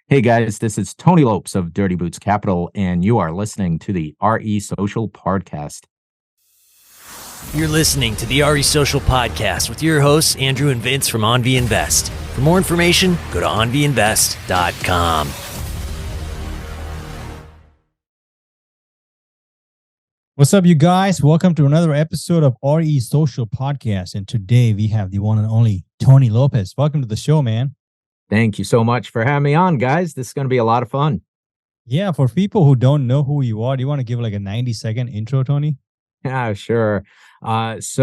Hey guys, this is Tony Lopes of Dirty Boots Capital, and you are listening to the RE Social Podcast. You're listening to the RE Social Podcast with your hosts, Andrew and Vince from OnV Invest. For more information, go to onvinvest.com. What's up, you guys? Welcome to another episode of RE Social Podcast. And today we have the one and only Tony Lopes. Welcome to the show, man. Thank you so much for having me on, guys. This is going to be a lot of fun. Yeah, for people who don't know who you are, do you want to give like a 90-second intro, Tony? Yeah, sure. I'm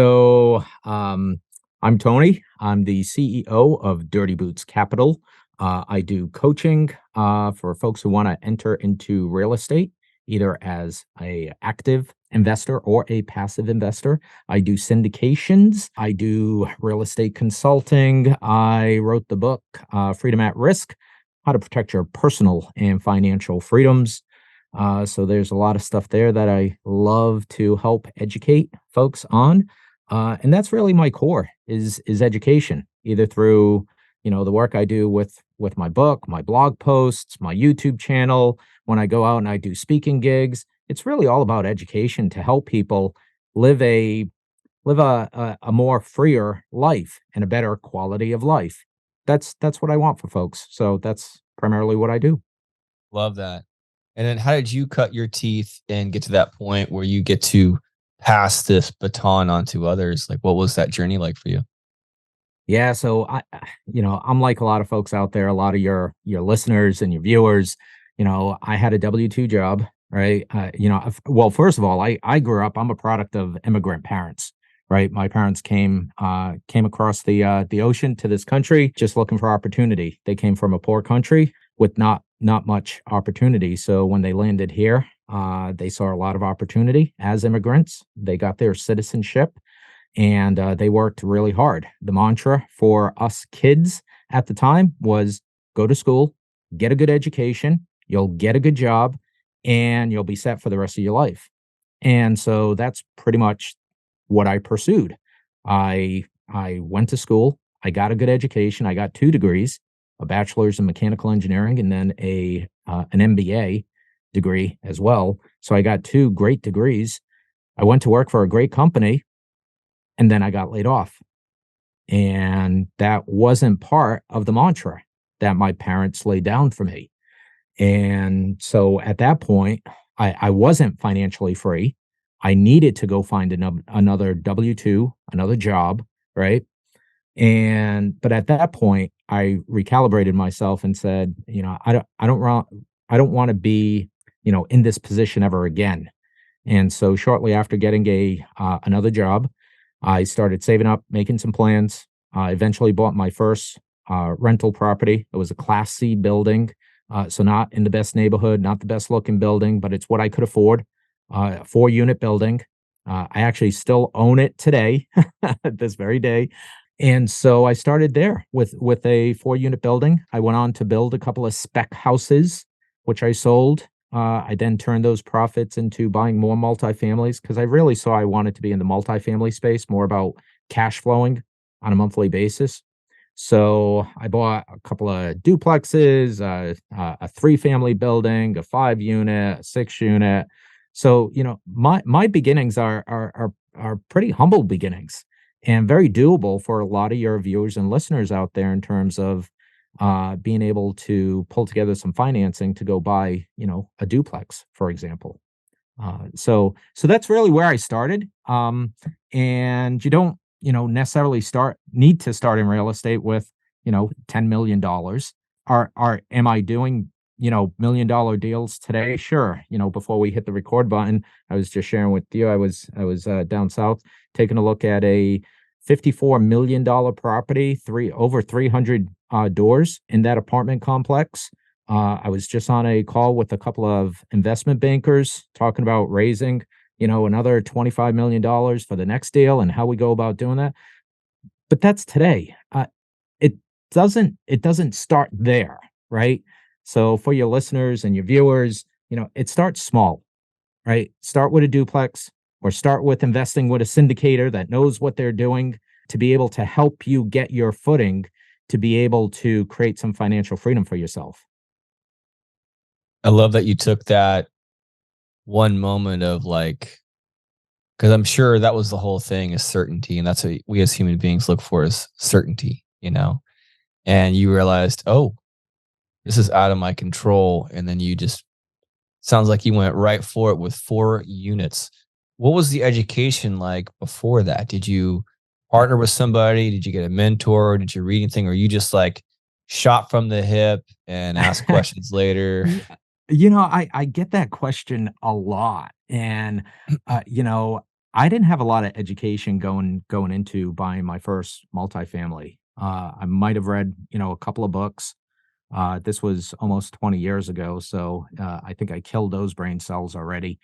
Tony. I'm the CEO of Dirty Boots Capital. I do coaching for folks who want to enter into real estate, either as a active investor or a passive investor. I do syndications. I do real estate consulting. I wrote the book, Freedom at Risk, How to Protect Your Personal and Financial Freedoms. So there's a lot of stuff there that I love to help educate folks on. And that's really my core is education, either through, the work I do with my book, my blog posts, my YouTube channel. When I go out and I do speaking gigs, it's really all about education to help people live a more freer life and a better quality of life. That's what I want for folks. So that's primarily what I do. Love that. And then how did you cut your teeth and get to that point where you get to pass this baton on to others? Like, what was that journey like for you? Yeah, so I'm like a lot of folks out there, a lot of your listeners and your viewers. I had a W-2 job, right? Well, first of all, I grew up. I'm a product of immigrant parents, right? My parents came across the ocean to this country just looking for opportunity. They came from a poor country with not much opportunity. So when they landed here, they saw a lot of opportunity as immigrants. They got their citizenship and they worked really hard. The mantra for us kids at the time was go to school, get a good education, you'll get a good job, and you'll be set for the rest of your life. And so that's pretty much what I pursued. I went to school, I got a good education, I got 2 degrees, a bachelor's in mechanical engineering, and then an MBA degree as well. So I got 2 great degrees. I went to work for a great company, and then I got laid off. And that wasn't part of the mantra that my parents laid down for me. And so at that point, I wasn't financially free. I needed to go find another W-2, another job, right? But at that point, I recalibrated myself and said, I don't want to be, in this position ever again. And so shortly after getting another job, I started saving up, making some plans. I eventually bought my first rental property. It was a Class C building, so not in the best neighborhood, not the best looking building, but it's what I could afford. A 4-unit building. I actually still own it today, this very day. And so I started there with a 4-unit building. I went on to build a couple of spec houses, which I sold. I then turned those profits into buying more multifamilies because I really saw I wanted to be in the multifamily space, more about cash flowing on a monthly basis. So I bought a couple of duplexes, a 3-family building, a 5-unit, a 6-unit. So my beginnings are pretty humble beginnings and very doable for a lot of your viewers and listeners out there in terms of being able to pull together some financing to go buy, a duplex, for example. So that's really where I started. And you don't, necessarily need to start in real estate with, $10 million. Am I doing, $1 million deals today? Sure. Before we hit the record button, I was just sharing with you, I was down south taking a look at a $54 million property, over 300 doors in that apartment complex. I was just on a call with a couple of investment bankers talking about raising, another $25 million for the next deal and how we go about doing that. But that's today. It doesn't start there, right? So for your listeners and your viewers, it starts small, right? Start with a duplex or start with investing with a syndicator that knows what they're doing to be able to help you get your footing to be able to create some financial freedom for yourself. I love that you took that one moment of like, because I'm sure that was the whole thing is certainty. And that's what we as human beings look for is certainty, and you realized, oh, this is out of my control. And then you just sounds like you went right for it with 4 units. What was the education like before that? Did you partner with somebody? Did you get a mentor? Did you read anything? Or you just like shot from the hip and ask questions later? Yeah, I get that question a lot, and, I didn't have a lot of education going into buying my first multifamily. I might have read, a couple of books. This was almost 20 years ago, so, I think I killed those brain cells already.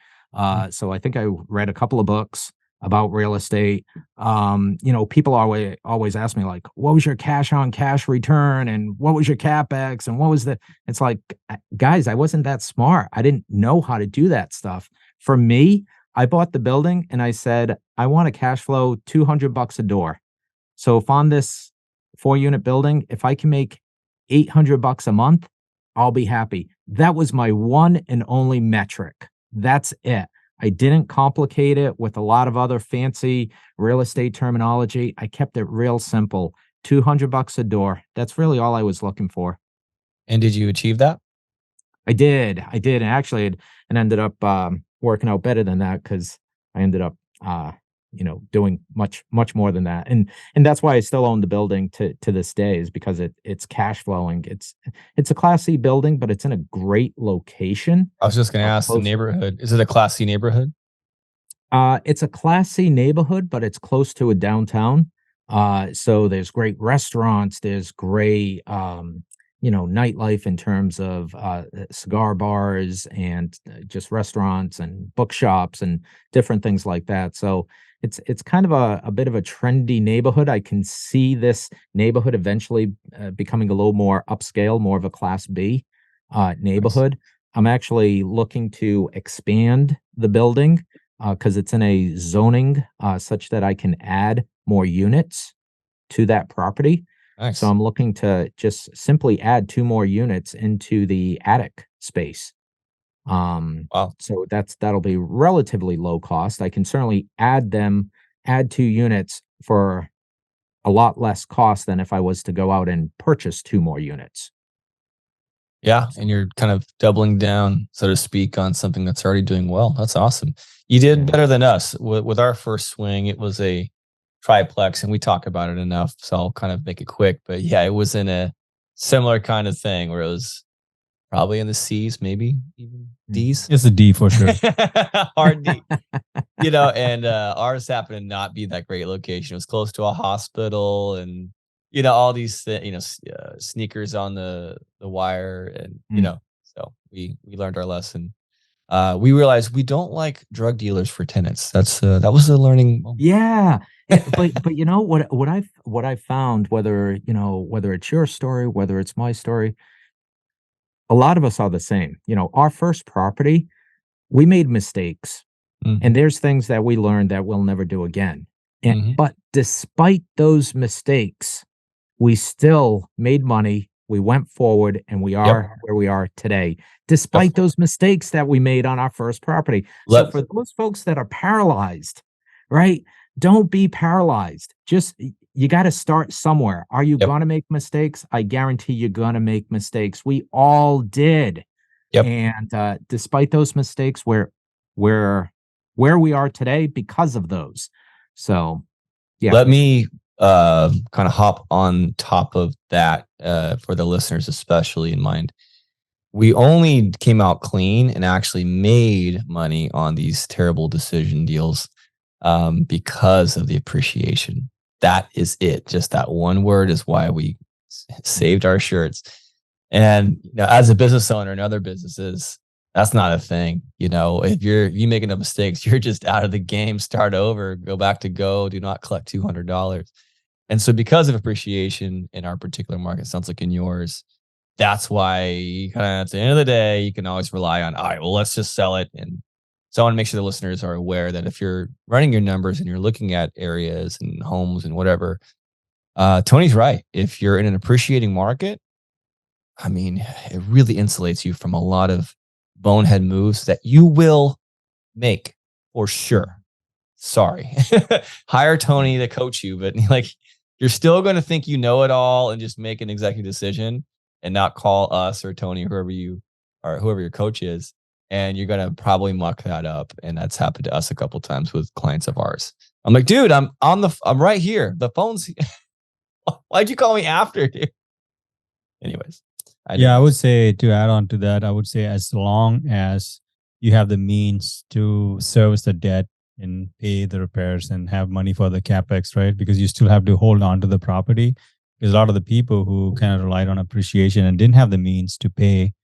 So I think I read a couple of books about real estate. People always ask me like, "What was your cash on cash return, and what was your CapEx, and what was the?" It's like, guys, I wasn't that smart. I didn't know how to do that stuff. For me, I bought the building and I said, "I want to cash flow $200 a door." So if on this 4-unit building, if I can make $800 a month, I'll be happy. That was my one and only metric. That's it. I didn't complicate it with a lot of other fancy real estate terminology. I kept it real simple. $200 a door. That's really all I was looking for. And did you achieve that? I did, and actually it ended up, working out better than that because I ended up, doing much more than that, and that's why I still own the building to this day is because it's cash flowing. It's a Class C building, but it's in a great location, I was just going to ask the close. neighborhood. Is it a Class C neighborhood? It's a Class C neighborhood, but it's close to a downtown. So there's great restaurants, there's great, nightlife in terms of cigar bars and just restaurants and bookshops and different things like that. So it's kind of a bit of a trendy neighborhood. I can see this neighborhood eventually becoming a little more upscale, more of a Class B Nice. neighborhood. I'm actually looking to expand the building because it's in a zoning such that I can add more units to that property. So Nice. I'm looking to just simply add 2 more units into the attic space. Wow. So that'll be relatively low cost. I can certainly add 2 units for a lot less cost than if I was to go out and purchase 2 more units. Yeah. And you're kind of doubling down, so to speak, on something that's already doing well. That's awesome. You did Yeah. better than us. With our first swing, it was a triplex, and we talk about it enough. So I'll kind of make it quick. But yeah, it was in a similar kind of thing where it was probably in the C's, maybe even Mm. D's. It's a D for sure. Hard D. And ours happened to not be that great location. It was close to a hospital and, all these, sneakers on the wire and, Mm. so we learned our lesson. We realized we don't like drug dealers for tenants. That was a learning moment. Yeah. But what I've found, whether it's your story, whether it's my story, a lot of us are the same. Our first property, we made mistakes. Mhm, And there's things that we learned that we'll never do again. mhm. But despite those mistakes, we still made money. We went forward and we Yep. are where we are today, Yep. despite those mistakes that we made on our first property. So Let for those folks that are paralyzed, right? Don't be paralyzed. Just you got to start somewhere. Are you Yep. going to make mistakes? I guarantee you're going to make mistakes. We all did. Yep. And despite those mistakes, we're where we are today because of those. So, yeah. Let me kind of hop on top of that for the listeners, especially in mind. We only came out clean and actually made money on these terrible decision deals because of the appreciation. That is it. Just that one word is why we saved our shirts. And as a business owner in other businesses, that's not a thing. If you making up mistakes, you're just out of the game. Start over. Go back to go. Do not collect $200. And so, because of appreciation in our particular market, sounds like in yours, that's why kind of at the end of the day, you can always rely on, all right, well, let's just sell it. And so I want to make sure the listeners are aware that if you're running your numbers and you're looking at areas and homes and whatever, Tony's right. If you're in an appreciating market, I mean, it really insulates you from a lot of bonehead moves that you will make for sure. Sorry. Hire Tony to coach you, but like you're still going to think you know it all and just make an executive decision and not call us or Tony, whoever your coach is. And you're going to probably muck that up. And that's happened to us a couple times with clients of ours. I'm like, dude, I'm right here. The phone's, why'd you call me after, dude? Anyways. I would say, to add on to that, I would say as long as you have the means to service the debt and pay the repairs and have money for the capex, right? Because you still have to hold on to the property. Because a lot of the people who kind of relied on appreciation and didn't have the means to pay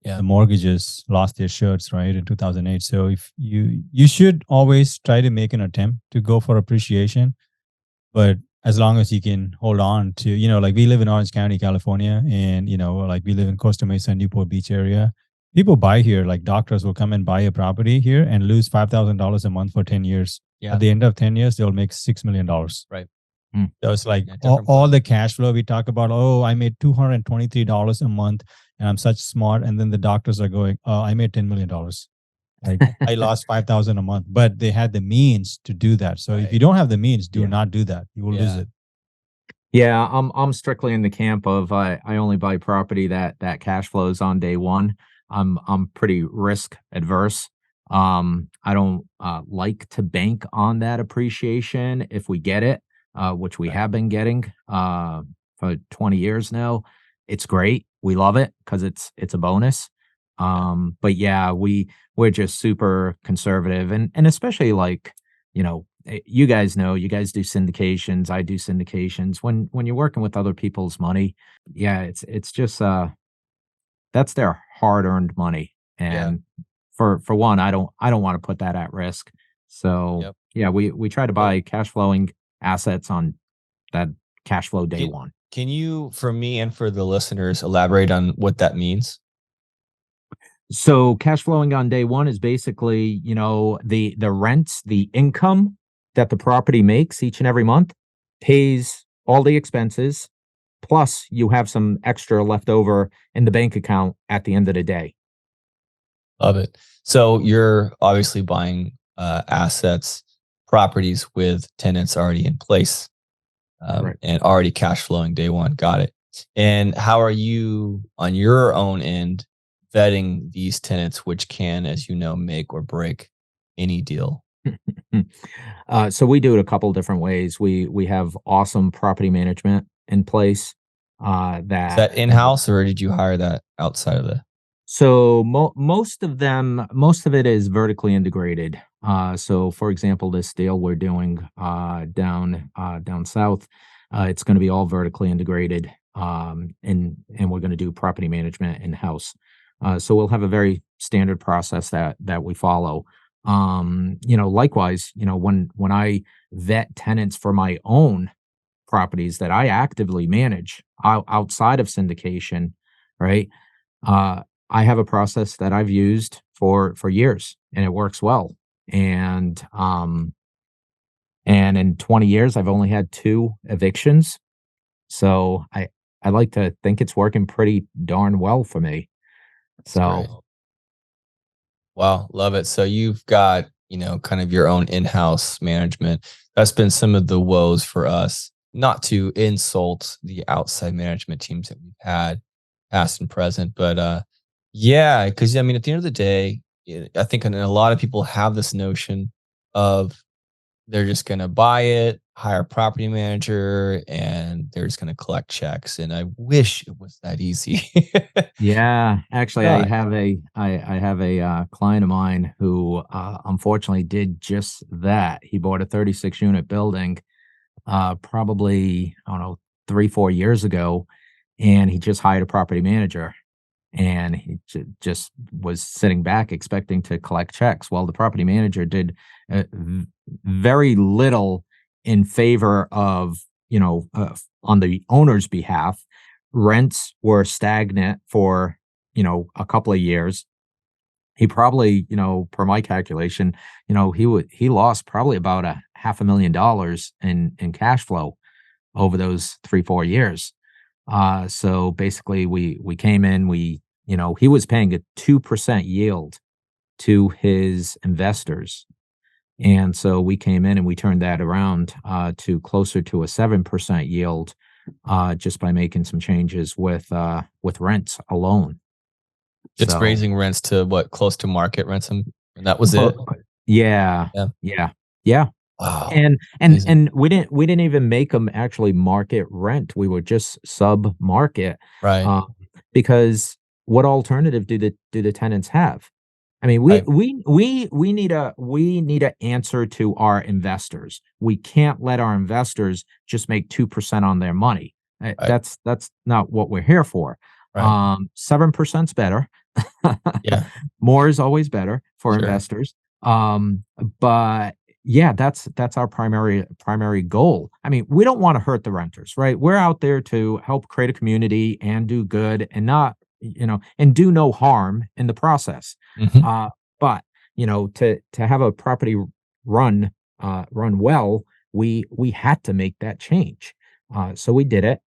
the mortgages lost their shirts, right, in 2008. So if you should always try to make an attempt to go for appreciation, but as long as you can hold on to, like we live in Orange County, California, and, like we live in Costa Mesa, Newport Beach area. People buy here, like doctors will come and buy a property here and lose $5,000 a month for 10 years. Yeah. At the end of 10 years, they'll make $6 million. Right. So it's like all the cash flow we talk about, I made $223 a month and I'm such smart. And then the doctors are going, I made $10 million. Like I lost 5,000 a month, but they had the means to do that. So if you don't have the means, do not do that. You will lose it. Yeah, I'm strictly in the camp of I only buy property that cash flows on day one. I'm pretty risk adverse. I don't like to bank on that appreciation if we get it, which we have been getting for 20 years now. It's great. We love it because it's a bonus. But yeah, we're just super conservative and especially like, you guys know, you guys do syndications. I do syndications. When you're working with other people's money, it's just, that's their hard earned money. And for one, I don't want to put that at risk. So we try to buy cash flowing assets on that cash flow day one. Can you, for me and for the listeners, elaborate on what that means? So cash flowing on day one is basically, the rents, the income that the property makes each and every month pays all the expenses. Plus you have some extra left over in the bank account at the end of the day. Love it. So you're obviously buying assets, properties with tenants already in place and already cash flowing day one. Got it. And how are you on your own end vetting these tenants, which can, as you know, make or break any deal? So we do it a couple different ways. We have awesome property management in place. Is that in-house or did you hire that outside of the? So most of it is vertically integrated. So for example, this deal we're doing down south, it's going to be all vertically integrated. And we're going to do property management in-house. So we'll have a very standard process that we follow. Likewise, when I vet tenants for my own properties that I actively manage outside of syndication, right? I have a process that I've used for years and it works well. And in 20 years, I've only had 2 evictions. So I like to think it's working pretty darn well for me. So, wow, love it. So you've got, kind of your own in-house management. That's been some of the woes for us, not to insult the outside management teams that we've had, past and present, but because at the end of the day, I think a lot of people have this notion of they're just going to buy it, hire a property manager, and they're just going to collect checks. And I wish it was that easy. Yeah, actually, I have a client of mine who unfortunately did just that. He bought a 36-unit building, probably, I don't know, 3-4 years ago, and he just hired a property manager. And he just was sitting back expecting to collect checks. Well, the property manager did very little in favor of, on the owner's behalf. Rents were stagnant for, a couple of years. He probably, per my calculation, he lost probably about $500,000 in cash flow over those 3-4 years. So basically we came in, we he was paying a 2% yield to his investors. And so we came in and we turned that around to closer to a 7% yield just by making some changes with rents alone. Just So, raising rents to what, close to market rents, and that was it. oh, yeah, Yeah. yeah, yeah. Wow. And we didn't even make them actually market rent. We were just sub market, Right. uh, because what alternative do the tenants have? I mean, we Right. we we we need a answer to our investors. We can't let our investors just make 2% on their money. Right. That's not what we're here for. Right. 7%'s better. Yeah. More is always better for Sure. investors. But yeah, that's our primary goal. I mean, we don't want to hurt the renters, right? We're out there to help create a community and do good and not, and do no harm in the process. Mhm. But to have a property run run well, we had to make that change. So we did it.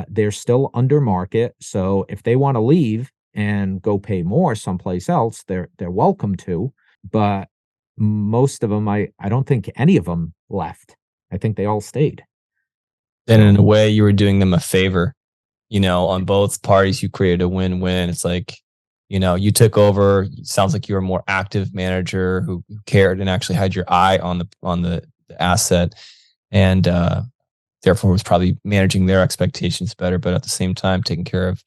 They're still under market, so if they want to leave and go pay more someplace else, they're welcome to. But most of them, I don't think any of them left. I think they all stayed. Then in a So way, you were doing them a favor. On both parties, you created a win-win. It's like, you took over. It sounds like you were a more active manager who cared and actually had your eye on the asset, and therefore was probably managing their expectations better. But at the same time, taking care of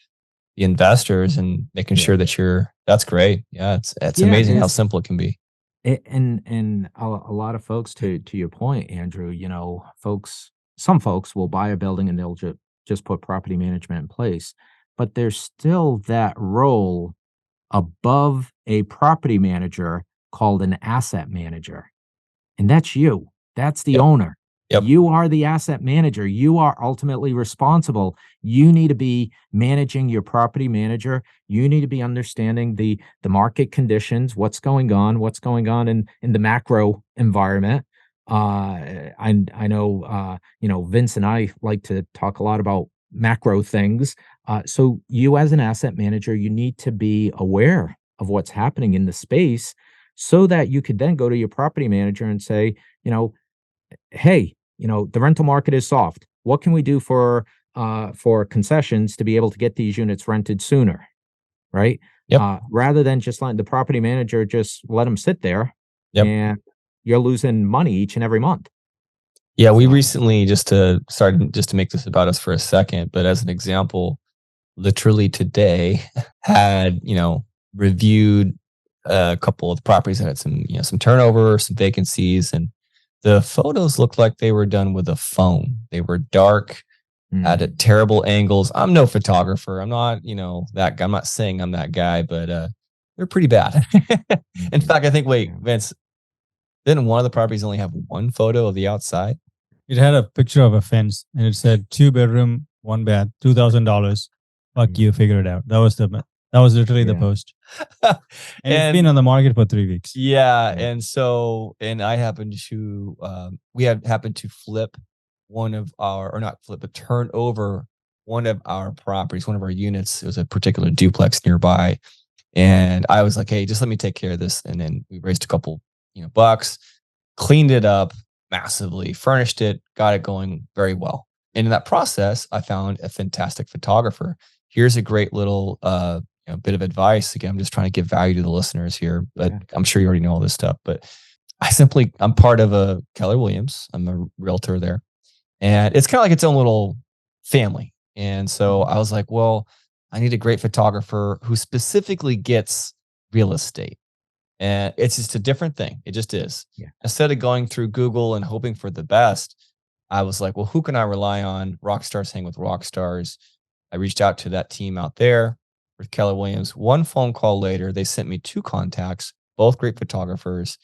the investors and making yeah, sure that that's great. Yeah, it's yeah, amazing how simple it can be. and a lot of folks, to your point, Andrew, some folks will buy a building and they'll just put property management in place, but there's still that role above a property manager called an asset manager. And that's you. That's the Yep. owner. Yep. You are the asset manager. You are ultimately responsible. You need to be managing your property manager. You need to be understanding the market conditions, what's going on in the macro environment. I know Vince and I like to talk a lot about macro things. So you as an asset manager, you need to be aware of what's happening in the space so that you could then go to your property manager and say, hey, the rental market is soft. What can we do for concessions to be able to get these units rented sooner, right? Yep. Rather than just letting the property manager just let them sit there Yep. and you're losing money each and every month. Yeah, we So recently, just to make this about us for a second, but as an example, literally today had, reviewed a couple of properties that had some turnover, some vacancies, and the photos looked like they were done with a phone. They were dark, at mm, terrible angles. I'm no photographer. I'm not, that guy. I'm not saying I'm that guy, but they're pretty bad. In mhm, fact, I think, wait, yeah. Vince, didn't one of the properties only have one photo of the outside? It had a picture of a fence and it said 2 bedroom, 1 bath, $2,000. Fuck you, Mhm, figure it out. That was literally the yeah. post. And it's been And on the market for 3 weeks. yeah, Yeah. and so, and I happened to, we had happened to flip one of our, or not flip, but turn over one of our properties, one of our units. It was a particular duplex nearby. And I was like, hey, just let me take care of this. And then we raised a couple, bucks, cleaned it up massively, furnished it, got it going very well. And in that process, I found a fantastic photographer. Here's a great little bit of advice. Again, I'm just trying to give value to the listeners here, but Yeah. I'm sure you already know all this stuff. But I'm part of a Keller Williams. I'm a realtor there. And it's kind of like its own little family. And so Mhm, I was like, well, I need a great photographer who specifically gets real estate. And it's just a different thing. It just is. yeah. Instead of going through Google and hoping for the best, I was like, well, who can I rely on? Rock stars hang with rock stars. I reached out to that team out there with Keller Williams. One phone call later, they sent me two contacts, both great photographers.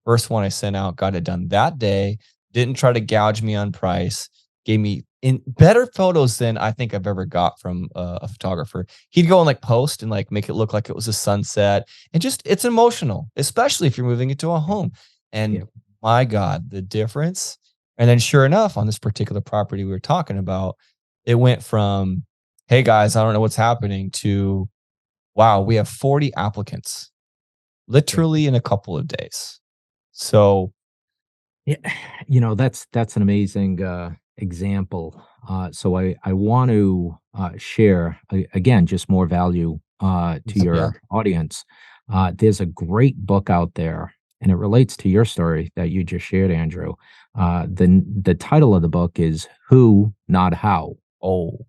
First one I sent out, got it done that day, didn't try to gouge me on price, gave me in better photos than I think I've ever got from a photographer. He'd go and like post and like make it look like it was a sunset, and just it's emotional, especially if you're moving into a home. Yeah. And my God, the difference. And then sure enough, on this particular property we were talking about, it went from, hey guys, I don't know what's happening, to, wow, we have 40 applicants literally in a couple of days. So Yeah, that's an amazing example. So I want to share again just more value to yeah, your audience. There's a great book out there, and it relates to your story that you just shared, Andrew. The title of the book is "Who, Not How," oh,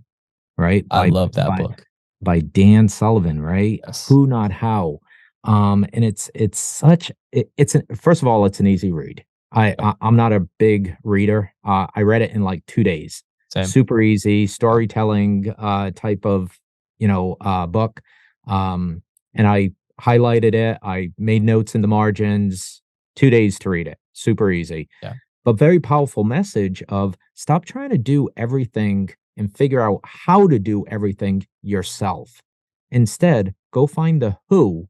right? I love that book. By Dan Sullivan, right? Yes. Who, Not How. And it's such it's first of all, it's an easy read. Yep. I'm not a big reader. I read it in like 2 days. Same. Super easy Yeah. storytelling type of book. And I highlighted it. I made notes in the margins. 2 days to read it. Super easy, Yeah. but very powerful message of stop trying to do everything and figure out how to do everything yourself. Instead, go find the who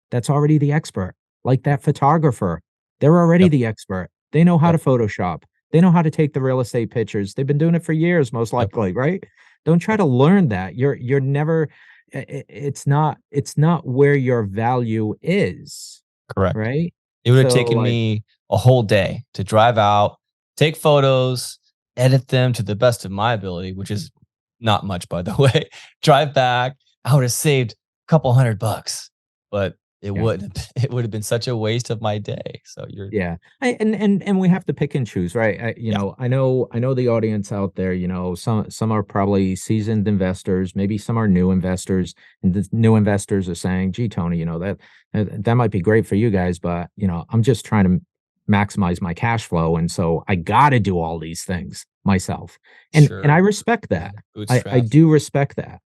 that's already the expert, like that photographer. They're already Yep. the expert. They know how to Yep. Photoshop. They know how to take the real estate pictures. They've been doing it for years, most Yep. likely, right? Don't try Yep. to learn that. You're never it's not where your value is, Correct. right? It would have So taken like me a whole day to drive out, take photos, edit them to the best of my ability, which is not much, by the way. Drive back. I would have saved a couple $100, but it yeah. wouldn't. It would have been such a waste of my day. So you're, Yeah. And we have to pick and choose, right? yeah, I know the audience out there, some are probably seasoned investors, maybe some are new investors, and the new investors are saying, "Gee, Tony, that might be great for you guys, but, I'm just trying to maximize my cash flow, and so I got to do all these things myself." And I sure. respect Yeah. that. I Bootstrap. do respect that.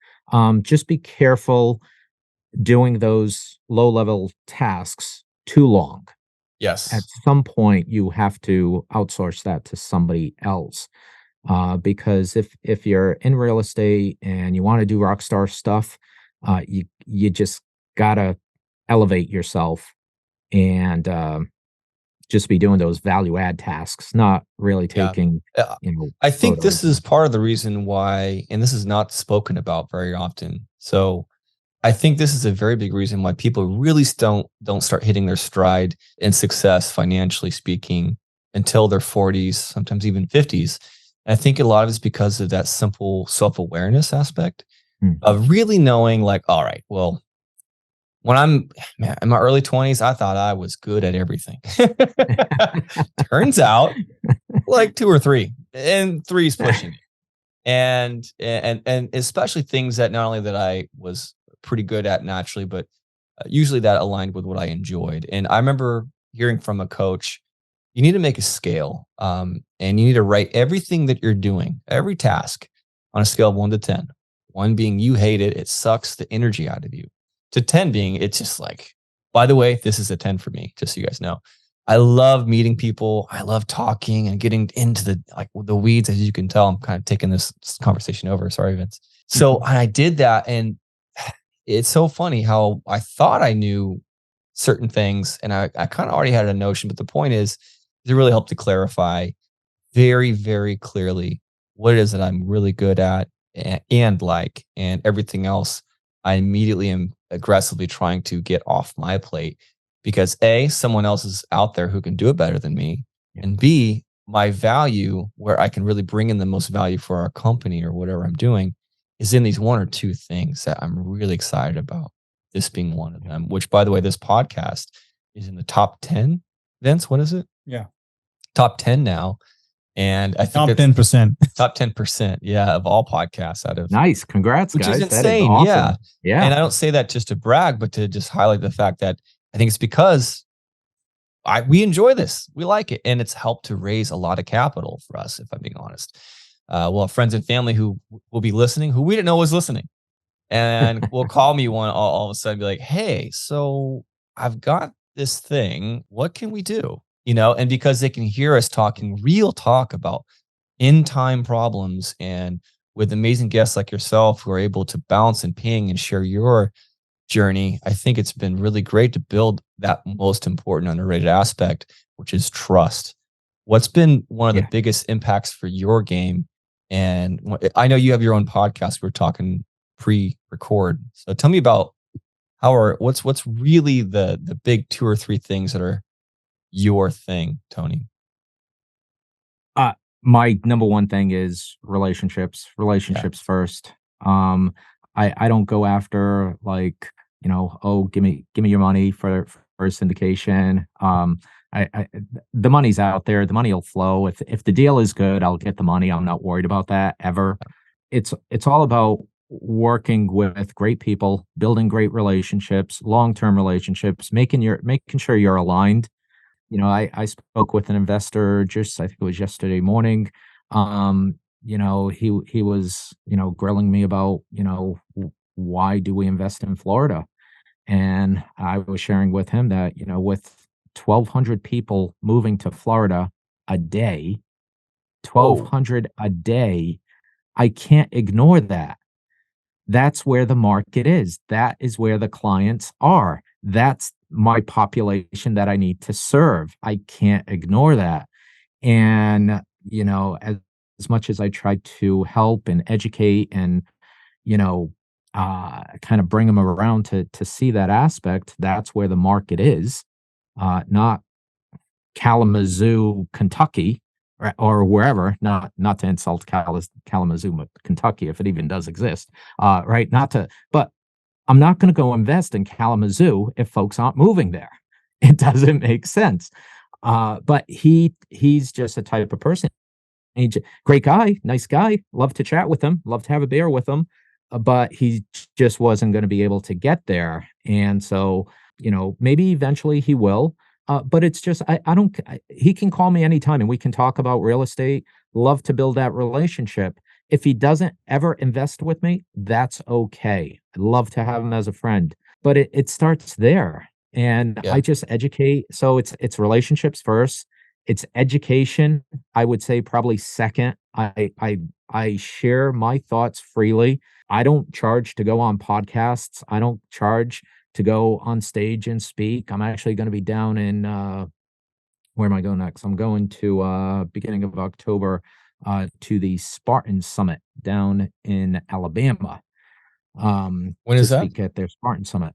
Just be careful doing those low-level tasks too long. At Yes. some point, you have to outsource that to somebody else, because if you're in real estate and you wanna do rock star stuff, you just gotta elevate yourself and, just be doing those value add tasks, not really Yeah. taking, Uh, I think photos. this is part of the reason why, and this is not spoken about very often. So I think this is a very big reason why people really don't start hitting their stride in success financially speaking until their 40s, sometimes even 50s. And I think a lot of it's because of that simple self-awareness aspect Mhm. of really knowing like, all right, well, when I'm man, in my early 20s, I thought I was good at everything. Turns out like two or three, and three's pushing it. And especially things that not only that I was pretty good at naturally, but usually that aligned with what I enjoyed. And I remember hearing from a coach, you need to make a scale, and you need to write everything that you're doing, every task, on a scale of 1 to 10. One being you hate it, it sucks the energy out of you. To 10 being it's just like, by the way, this is a 10 for me, just so you guys know. I love meeting people. I love talking and getting into the weeds. As you can tell, I'm kind of taking this conversation over. Sorry, Vince. So I did that, and it's so funny how I thought I knew certain things, and I kind of already had a notion. But the point is, it really helped to clarify very, very clearly what it is that I'm really good at and like, and everything else. I immediately am aggressively trying to get off my plate because A, someone else is out there who can do it better than me. Yeah. And B, my value where I can really bring in the most value for our company or whatever I'm doing is in these one or two things that I'm really excited about. This being one of Yeah. them, which by the way, this podcast is in the top 10. Vince, what is it? Yeah. Top 10 now. And I think Top it's 10%. top 10%, yeah, of all podcasts out of, Nice. Congrats, which is guys. That is insane. Yeah. awesome. Yeah. And I don't say that just to brag, but to just highlight the fact that I think it's because we enjoy this. We like it. And it's helped to raise a lot of capital for us, if I'm being honest. Well, friends and family who will be listening, who we didn't know was listening, and will call me all of a sudden, be like, "Hey, so I've got this thing. What can we do?" And because they can hear us talking real talk about in time problems, and with amazing guests like yourself who are able to bounce and ping and share your journey, I think it's been really great to build that most important underrated aspect, which is trust. What's been one of the Yeah. biggest impacts for your game? And I know you have your own podcast. We're talking pre-record. So tell me about what's really the big two or three things that are your thing, Tony? Uh, my number one thing is Yeah. relationships first. Um, I don't go after like, oh, give me your money for a syndication. The money's out there. The money will flow. If the deal is good, I'll get the money. I'm not worried about that ever. It's all about working with great people, building great relationships, long-term relationships, making sure you're aligned. I spoke with an investor just, I think it was yesterday morning. He was, grilling me about, why do we invest in Florida? And I was sharing with him that, with 1,200 people moving to Florida a day, Oh, 1,200 a day, I can't ignore that. That's where the market is. That is where the clients are. That's my population that I need to serve. I can't ignore that. And, as much as I try to help and educate and, kind of bring them around to see that aspect, that's where the market is, not Kalamazoo, Kentucky, or wherever. Not to insult Kalamazoo, Kentucky, if it even does exist. Right? Not to, but I'm not going to go invest in Kalamazoo if folks aren't moving there. It doesn't make sense. But he's just a type of person. Great guy, nice guy. Love to chat with him. Love to have a beer with him. But he just wasn't going to be able to get there. And so, maybe eventually he will. But it's just I don't. He can call me anytime, and we can talk about real estate. Love to build that relationship. If he doesn't ever invest with me, that's okay. I'd love to have him as a friend. But it starts there. And I yeah. just educate. So it's relationships first. It's education, I would say probably second. I share my thoughts freely. I don't charge to go on podcasts. I don't charge to go on stage and speak. I'm actually going to be down in where am I going next? I'm going to beginning of October to the Spartan Summit down in Alabama When to is that? speak at their Spartan Summit.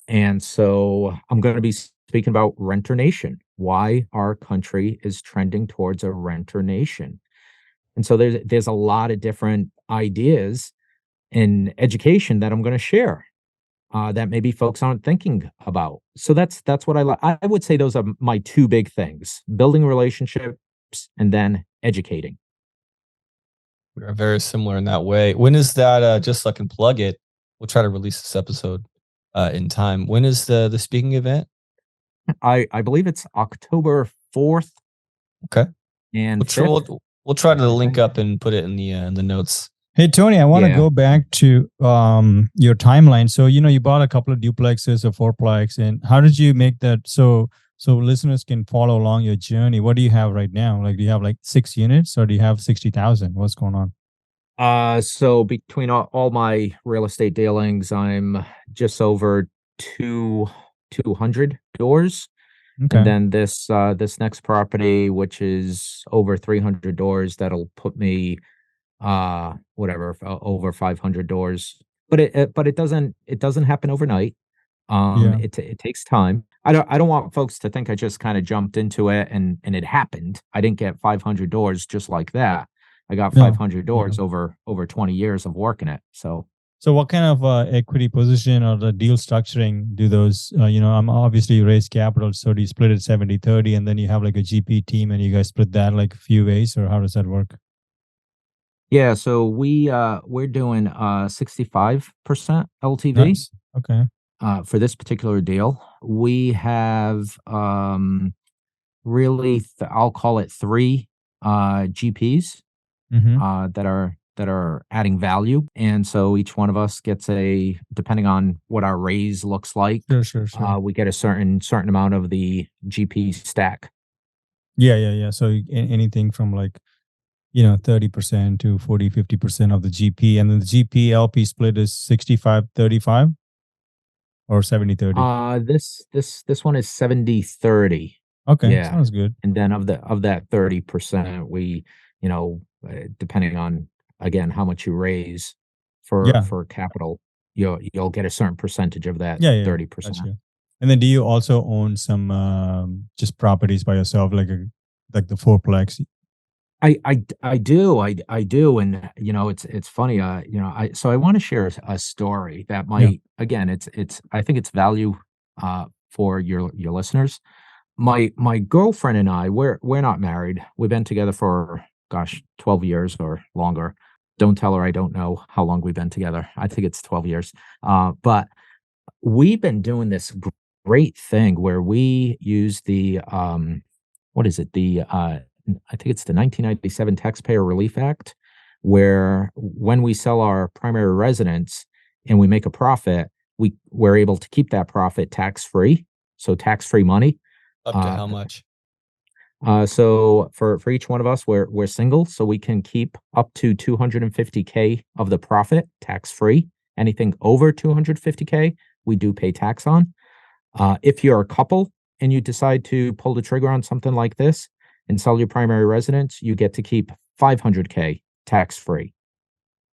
And so I'm going to be speaking about renter nation, why our country is trending towards a renter nation. And so there's a lot of different ideas in education that I'm going to share that maybe folks aren't thinking about. So that's what I like. I would say those are my two big things: building relationships and then educating. We are very similar in that way. When is that? Just so I can plug it. We'll try to release this episode in time. When is the speaking event? I believe it's October 4th Okay, and we'll try, 5th. we'll try to I link think. up and put it in the notes. Hey Tony, I want to Yeah. go back to your timeline. So you bought a couple of duplexes or fourplex, and how did you make that so listeners can follow along your journey? What do you have right now? Like, do you have like 6 units, or do you have 60,000? What's going on? So between all my real estate dealings, I'm just over two 200 doors. And Okay. then this next property, which is over 300 doors, that'll put me whatever over 500 doors. But it doesn't happen overnight. Yeah. It takes time. I don't want folks to think I just kind of jumped into it and it happened. I didn't get 500 doors just like that. I got No. 500 Yeah. doors over 20 years of working it. So So what kind of equity position or the deal structuring do those, I'm obviously you raise capital. So do you split it 70/30, and then you have like a GP team and you guys split that like a few ways, or how does that work? yeah, so we're doing 65% LTV Nice. Okay. for this particular deal. We have really I'll call it three GPs Mm-hmm. that are adding value. And so each one of us gets depending on what our raise looks like, Sure, sure, sure. we get a certain amount of the GP stack. Yeah, yeah, yeah. So anything from like, 30% to 40, 50% of the GP. And then the GP LP split is 65/35 or 70/30. This one is 70/30. Okay, Yeah. sounds good. And then of that 30%, we, you know, depending on again how much you raise for Yeah. for capital. you'll get a certain percentage of that Yeah, yeah, yeah. 30%. Gotcha. And then do you also own some just properties by yourself, like the fourplex? I do. I do. And it's funny. So I want to share a story that Yeah. might, again, it's I think it's value for your listeners. My girlfriend and I, we're not married. We've been together for, gosh, 12 years or longer. Don't tell her I don't know how long we've been together. I think it's 12 years. But we've been doing this great thing where we use the what is it? I think it's the 1997 Taxpayer Relief Act, where when we sell our primary residence and we make a profit, we're able to keep that profit tax free. So tax free money. Up to Uh, how much? so for each one of us, we're single, so we can keep up to 250K of the profit tax free. Anything over 250K, we do pay tax on. If you're a couple and you decide to pull the trigger on something like this and sell your primary residence, you get to keep 500K tax free,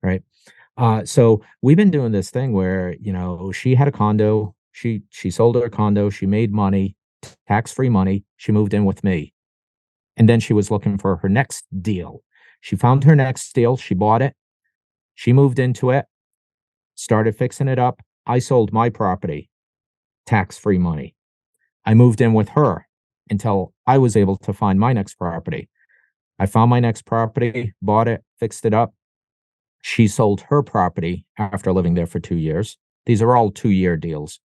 right? So we've been doing this thing where, she had a condo, she sold her condo, she made money, tax free money, she moved in with me. And then she was looking for her next deal. She found her next deal, she bought it, she moved into it, started fixing it up. I sold my property, tax free money. I moved in with her until I was able to find my next property. I found my next property, bought it, fixed it up. She sold her property after living there for 2 years. These are all 2-year deals.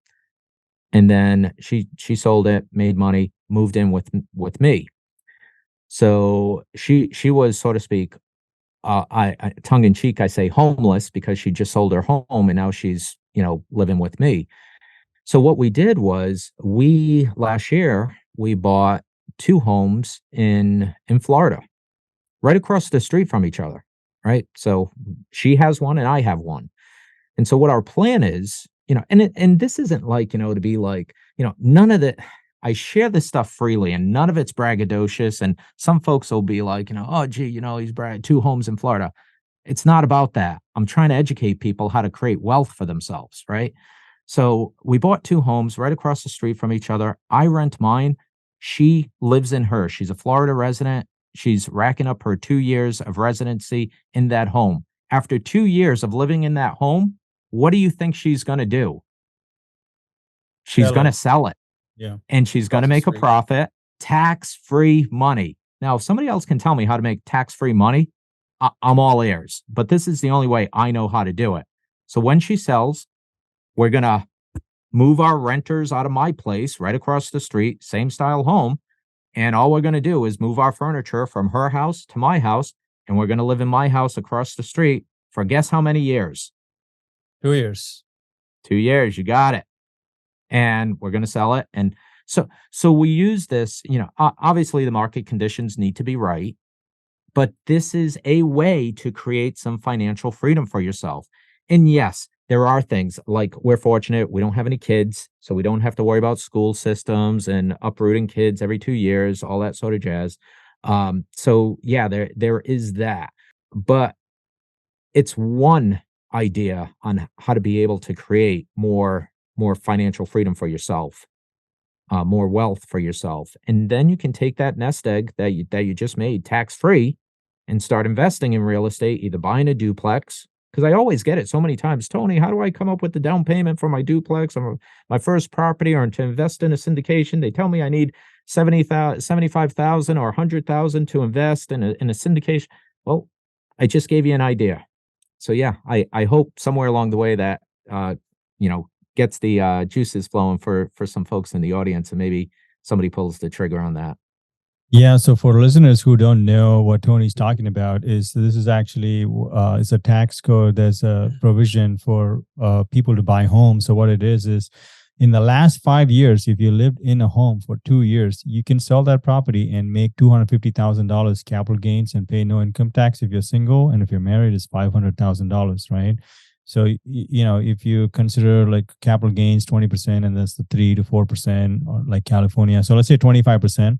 And then she sold it, made money, moved in with me. So she was, so to speak, I tongue in cheek, I say homeless because she just sold her home and now she's, living with me. So what we did was last year we bought 2 homes in Florida, right across the street from each other, right? So she has one and I have one. And so what our plan is, and this isn't like, to be like, none of the I share this stuff freely and none of it's braggadocious. And some folks will be like, oh gee, he's 2 homes in Florida. It's not about that. I'm trying to educate people how to create wealth for themselves, right? So we bought 2 homes right across the street from each other. I rent mine. She lives in hers. She's a Florida resident. She's racking up her 2 years of residency in that home. After 2 years of living in that home, what do you think she's going to do? She's Sell going to it. sell it Yeah. and she's going to make a profit, tax-free money. Now, if somebody else can tell me how to make tax-free money, I'm all ears. But this is the only way I know how to do it. So when she sells, we're going to move our renters out of my place right across the street, same style home. And all we're going to do is move our furniture from her house to my house. And we're going to live in my house across the street for guess how many years? 2 years. 2 years. You got it. And we're going to sell it. And so we use this, obviously the market conditions need to be right, but this is a way to create some financial freedom for yourself. And yes, there are things like we're fortunate. We don't have any kids, so we don't have to worry about school systems and uprooting kids every 2 years, all that sort of jazz. So yeah, there is that, but it's one idea on how to be able to create more financial freedom for yourself, more wealth for yourself, and then you can take that nest egg that you just made tax free and start investing in real estate, either buying a duplex. Because I always get it so many times, Tony, how do I come up with the down payment for my duplex or my first property or to invest in a syndication? They tell me I need 75,000 or 100,000 to invest in a syndication. Well, I just gave you an idea. So yeah, I hope somewhere along the way that gets the juices flowing for some folks in the audience, and maybe somebody pulls the trigger on that. Yeah, so for listeners who don't know what Tony's talking about, is this is actually it's a tax code. There's a provision for people to buy homes. So what it is in the last 5 years, if you lived in a home for 2 years, you can sell that property and make $250,000 capital gains and pay no income tax if you're single, and if you're married, it's $500,000, right? So if you consider like capital gains 20%, and that's the 3 to 4%, or like California, so let's say 25%.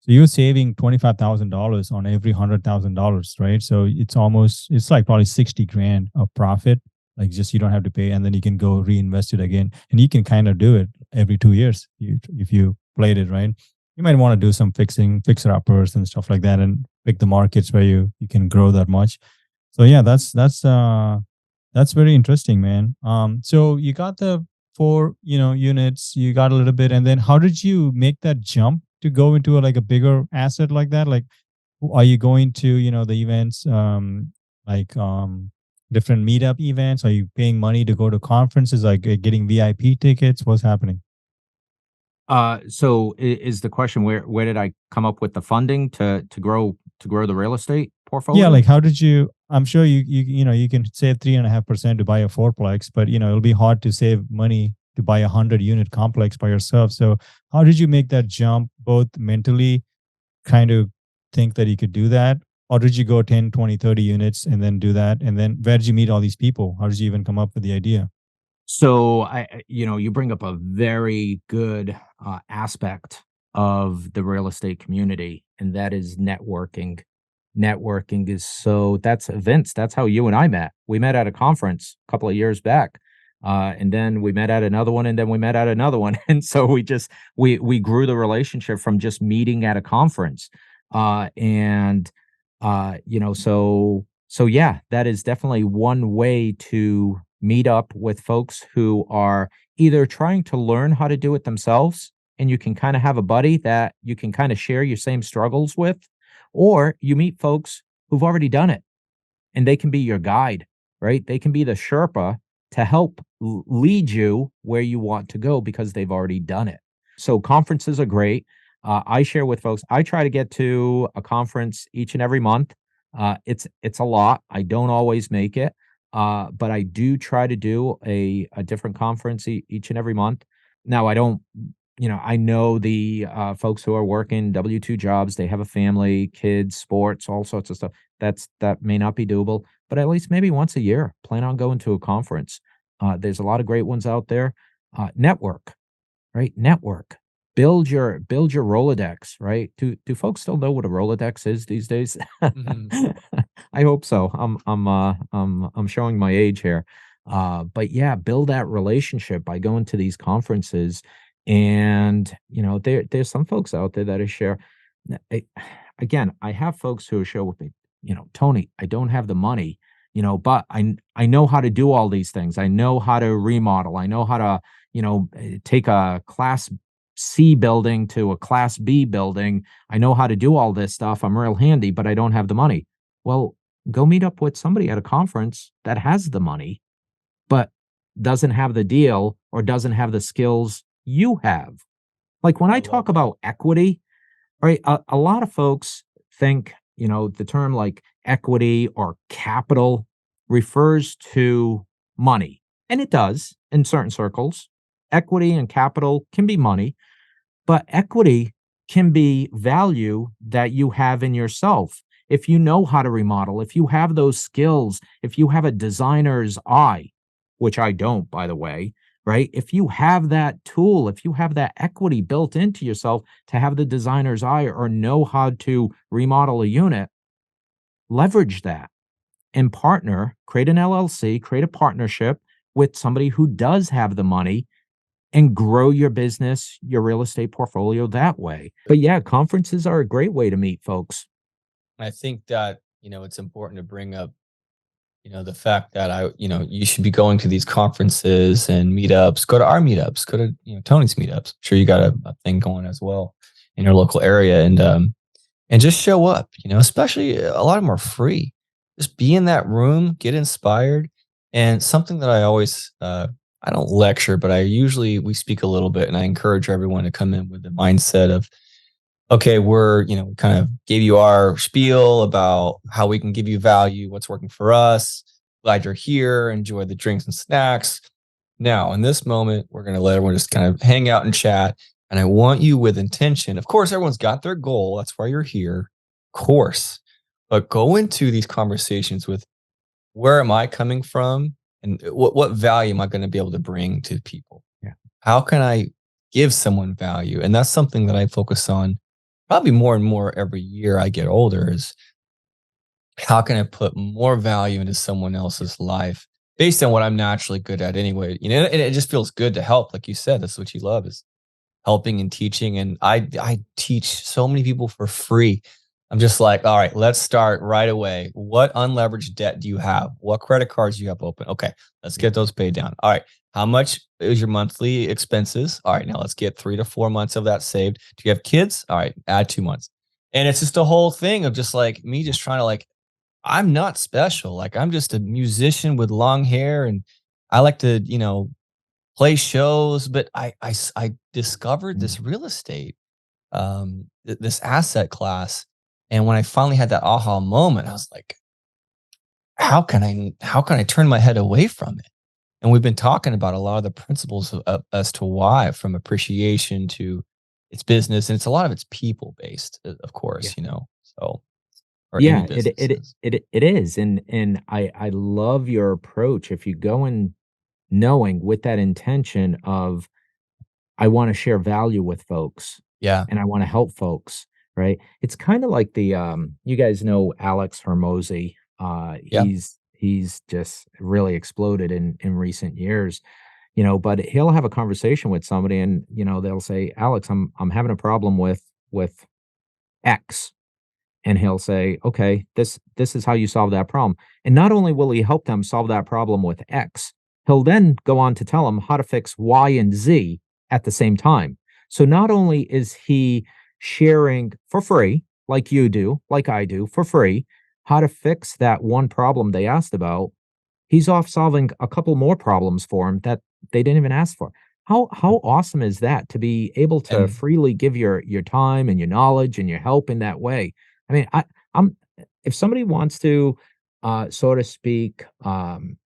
So you're saving $25,000 on every $100,000, right? So it's like probably 60 grand of profit like just you don't have to pay, and then you can go reinvest it again, and you can kind of do it every 2 years if you played it right. You might want to do some fixer uppers and stuff like that, and pick the markets where you can grow that much. So yeah, that's very interesting, man. So you got the four, units, you got a little bit, and then how did you make that jump to go into like a bigger asset like that? Like, are you going to, the events, like different meetup events? Are you paying money to go to conferences, like getting VIP tickets? What's happening? So is the question where did I come up with the funding to grow the real estate Yeah, portfolio? like how did you? I'm sure you can save 3.5% to buy a fourplex, but it'll be hard to save money to buy 100 unit complex by yourself. So how did you make that jump, both mentally, kind of think that you could do that, or did you go 10, 20, 30 units and then do that? And then where did you meet all these people? How did you even come up with the idea? So you bring up a very good aspect of the real estate community, and that is networking. Networking is that's events. That's how you and I met. We met at a conference a couple of years back. And then we met at another one, and then we met at another one. And so we grew the relationship from just meeting at a conference. And so yeah, that is definitely one way to meet up with folks who are either trying to learn how to do it themselves, and you can kind of have a buddy that you can kind of share your same struggles with, or you meet folks who've already done it and they can be your guide, right? They can be the Sherpa to help lead you where you want to go because they've already done it. So conferences are great. I share with folks. I try to get to a conference each and every month. It's a lot. I don't always make it, but I do try to do a different conference each and every month. Now I don't. I know the folks who are working W-2 jobs. They have a family, kids, sports, all sorts of stuff. That may not be doable, but at least maybe once a year, plan on going to a conference. There's a lot of great ones out there. Network, right? Network. Build your Rolodex, right? Do folks still know what a Rolodex is these days? Mhm. I hope so. I'm showing my age here. But yeah, build that relationship by going to these conferences. And there's some folks out there that I share. I, again, I have folks who share with me, Tony, I don't have the money, but I know how to do all these things. I know how to remodel. I know how to, take a class C building to a class B building. I know how to do all this stuff. I'm real handy, but I don't have the money. Well, go meet up with somebody at a conference that has the money, but doesn't have the deal or doesn't have the skills you have. Like when I I love talk that. about equity, right? A lot of folks think, the term like equity or capital refers to money. And it does in certain circles. Equity and capital can be money, but equity can be value that you have in yourself. If you know how to remodel, if you have those skills, if you have a designer's eye, which I don't, by the way, right? If you have that tool, if you have that equity built into yourself to have the designer's eye or know how to remodel a unit, leverage that and partner, create an LLC, create a partnership with somebody who does have the money and grow your business, your real estate portfolio that way. But yeah, conferences are a great way to meet folks. I think that, it's important to bring up, the fact that you should be going to these conferences and meetups. Go to our meetups, go to, Tony's meetups. I'm sure you got a thing going as well in your local area. And just show up, especially a lot of them are free. Just be in that room, get inspired. And something that I always, I don't lecture, but we speak a little bit, and I encourage everyone to come in with the mindset of, okay, we kind of gave you our spiel about how we can give you value, what's working for us. Glad you're here. Enjoy the drinks and snacks. Now, in this moment, we're going to let everyone just kind of hang out and chat. And I want you with intention. Of course, everyone's got their goal. That's why you're here. Of course. But go into these conversations with, where am I coming from? And what value am I going to be able to bring to people? Yeah. How can I give someone value? And that's something that I focus on probably more and more every year I get older, is how can I put more value into someone else's life? based on what I'm naturally good at anyway. You know, and it just feels good to help. Like you said, that's what you love is helping and teaching. And I teach so many people for free. I'm just like, all right, let's start right away. What unleveraged debt do you have? What credit cards do you have open? Okay, let's get those paid down. All right, how much is your monthly expenses? All right, now let's get 3 to 4 months of that saved. Do you have kids? All right, add 2 months. And it's just a whole thing of just like me just trying to like, I'm not special. Like I'm just a musician with long hair and I like to, play shows, but I discovered Mm. this real estate, this asset class. And when I finally had that aha moment, I was like, how can I turn my head away from it? And we've been talking about a lot of the principles as to why, from appreciation to its business, and it's a lot of it's people based, of Yeah. course, so or any Yeah, businesses. it is, and I love your approach. If you go in knowing with that intention of, I wanna share value with folks, Yeah. and I wanna help folks, right? It's kinda like you guys know Alex Hormozy. Yeah. He's just really exploded in recent years, but he'll have a conversation with somebody and, they'll say, "Alex, I'm having a problem with X." And he'll say, "Okay, this is how you solve that problem." And not only will he help them solve that problem with X, he'll then go on to tell them how to fix Y and Z at the same time. So not only is he sharing for free, like you do, like I do, for free, how to fix that one problem they asked about, he's off solving a couple more problems for them that they didn't even ask for. How awesome is that to be able to And freely give your time and your knowledge and your help in that way? I mean, I'm if somebody wants to, so to speak, turn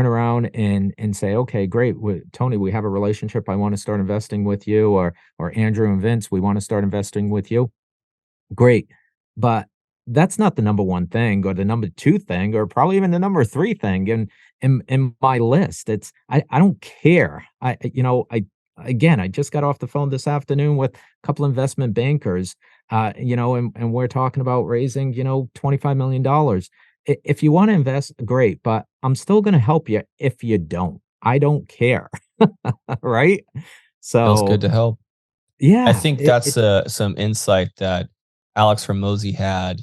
around and say, "Okay, great, Tony, we have a relationship. I want to start investing with you," or Andrew and Vince, we want to start investing with you. Great, but that's not the number 1 thing or the number 2 thing or probably even the number 3 thing in my list. I don't care. I just got off the phone this afternoon with a couple investment bankers, and we're talking about raising, $25 million. If you wanna invest, great, but I'm still gonna help you if you don't. I don't care, right? feels good So, to help. I yeah, think it that's it's some insight that Alex Ramosi had,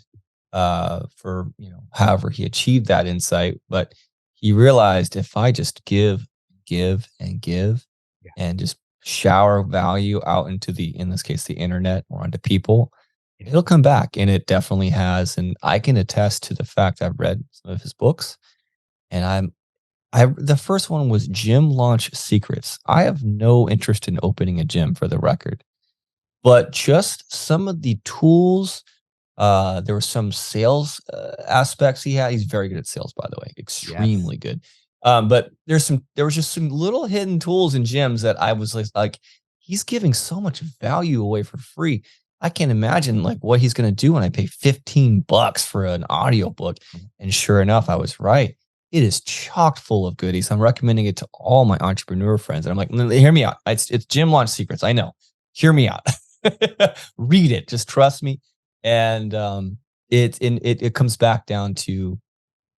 for however he achieved that insight. But he realized if I just give, and give, yeah, and just shower value out into in this case, the internet or onto people, yeah, it'll come back, and it definitely has. And I can attest to the fact I've read some of his books, and the first one was Gym Launch Secrets. I have no interest in opening a gym, for the record, but just some of the tools, there were some sales, aspects he had. He's very good at sales, by the way, yes. extremely good. But there was just some little hidden tools and gems that I was like, he's giving so much value away for free. I can't imagine like what he's gonna do when I pay $15 for an audiobook. And sure enough, I was right. It is chock full of goodies. I'm recommending it to all my entrepreneur friends. And I'm like, hear me out. It's Gym Launch Secrets. I know. Hear me out. Read it. Just trust me. And it comes back down to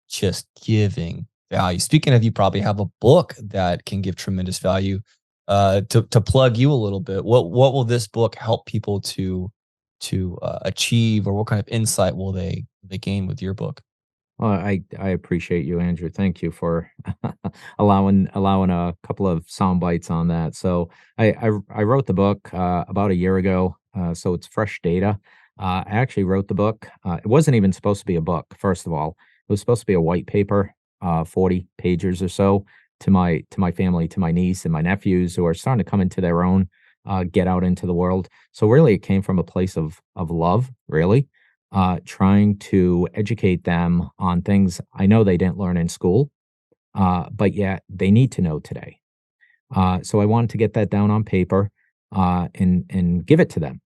just giving value. Speaking of, you probably have a book that can give tremendous value. To plug you a little bit, what will this book help people to achieve, or what kind of insight will they gain with your book? Well, I appreciate you, Andrew. Thank you for allowing a couple of sound bites on that. So I wrote the book about a year ago, so it's fresh data. I actually wrote the book. It wasn't even supposed to be a book. First of all, it was supposed to be a white paper, 40 pages or so, to my family, to my niece and my nephews who are starting to come into their own, get out into the world. So really, it came from a place of love, really, trying to educate them on things I know they didn't learn in school, but yet they need to know today. So I wanted to get that down on paper, and give it to them.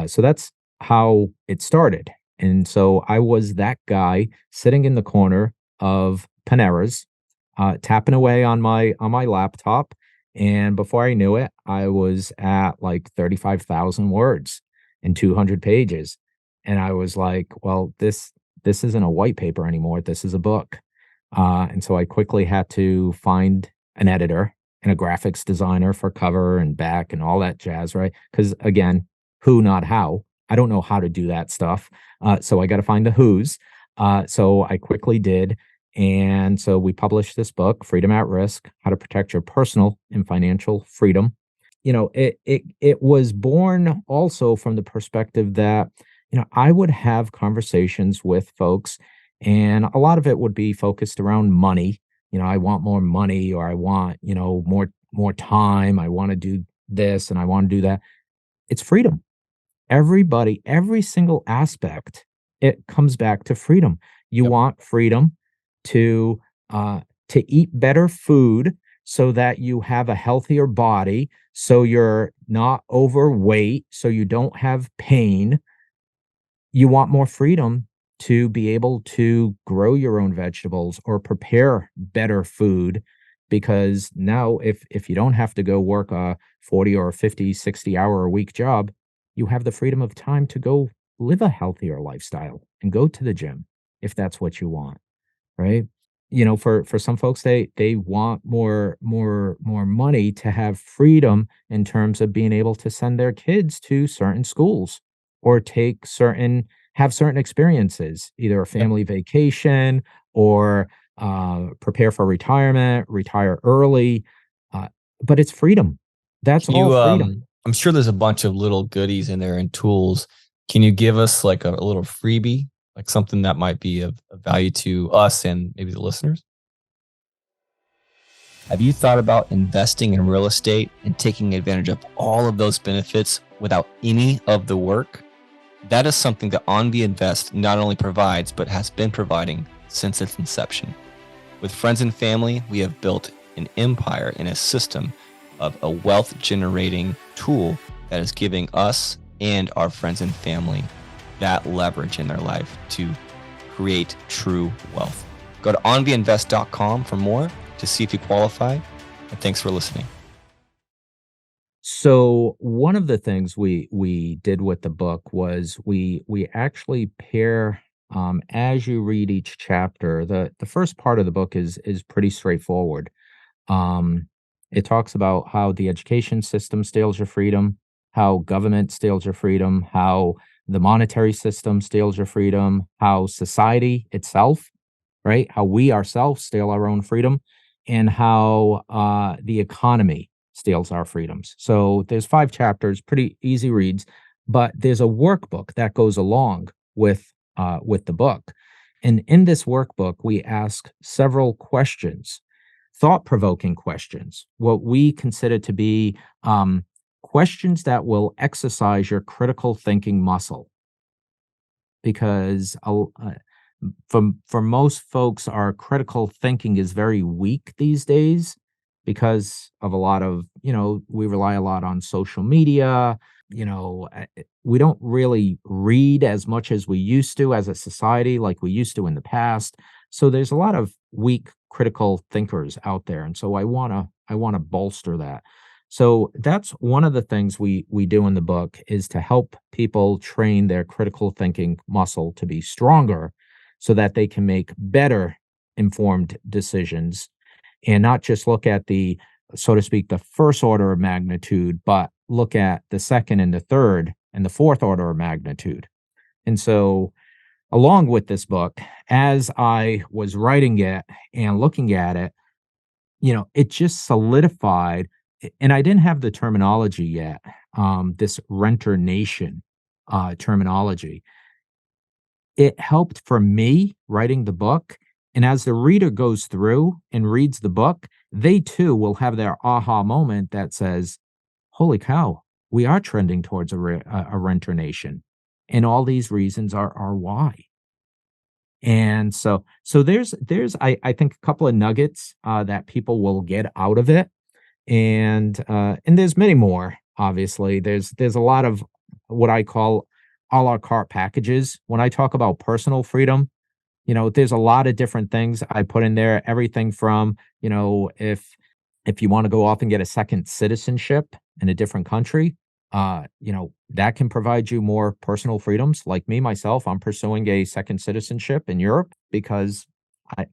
So that's how it started. And so I was that guy sitting in the corner of Panera's, tapping away on my laptop, and before I knew it, I was at like 35,000 words and 200 pages. And I was like, well, this isn't a white paper anymore. This is a book. And so I quickly had to find an editor and a graphics designer for cover and back and all that jazz, right? Because again, who, not how. I don't know how to do that stuff. So I got to find the who's. So I quickly did. And so we published this book, Freedom at Risk: How to Protect Your Personal and Financial Freedom. It was born also from the perspective that, I would have conversations with folks, and a lot of it would be focused around money. I want more money, or I want, more time. I want to do this and I want to do that. It's freedom. Everybody, every single aspect, it comes back to freedom. You Yep. want freedom to eat better food so that you have a healthier body, so you're not overweight, so you don't have pain. You want more freedom to be able to grow your own vegetables or prepare better food, because now if you don't have to go work a 40 or 50, 60 hour a week job, you have the freedom of time to go live a healthier lifestyle and go to the gym if that's what you want, right? For some folks, they want more money to have freedom in terms of being able to send their kids to certain schools or have certain experiences, either a Yep. family vacation or prepare for retirement, retire early. Uh, but it's freedom. That's Can all you freedom. I'm sure there's a bunch of little goodies in there and tools. Can you give us like a little freebie, like something that might be of value to us and maybe the listeners? Have you thought about investing in real estate and taking advantage of all of those benefits without any of the work? That is something that OnV Invest not only provides, but has been providing since its inception. With friends and family, we have built an empire and a system of a wealth generating tool that is giving us and our friends and family that leverage in their life to create true wealth. Go to onvinvest.com for more to see if you qualify. And thanks for listening. So one of the things we did with the book was we actually pair, as you read each chapter. The first part of the book is pretty straightforward. Um, it talks about how the education system steals your freedom, how government steals your freedom, how the monetary system steals your freedom, how society itself, right? How we ourselves steal our own freedom, and how the economy steals our freedoms. So there's 5 chapters, pretty easy reads, but there's a workbook that goes along with the book. And in this workbook, we ask several questions, thought-provoking questions, what we consider to be questions that will exercise your critical thinking muscle, because for most folks, our critical thinking is very weak these days because of a lot of, we rely a lot on social media. We don't really read as much as we used to as a society, like we used to in the past. So there's a lot of weak critical thinkers out there. And so I want to bolster that. So that's one of the things we do in the book, is to help people train their critical thinking muscle to be stronger so that they can make better informed decisions, and not just look at the, so to speak, the first order of magnitude, but look at the second and the third and the fourth order of magnitude. And so, along with this book, as I was writing it and looking at it, it just solidified, and I didn't have the terminology yet, this renter nation terminology. It helped for me writing the book, and as the reader goes through and reads the book, they too will have their aha moment that says, "Holy cow, we are trending towards a renter nation, and all these reasons are why." And so there's I think a couple of nuggets that people will get out of it, and there's many more. Obviously, there's a lot of what I call a la carte packages. When I talk about personal freedom, there's a lot of different things I put in there. Everything from, if you want to go off and get a second citizenship in a different country, that can provide you more personal freedoms. Like me, myself, I'm pursuing a second citizenship in Europe because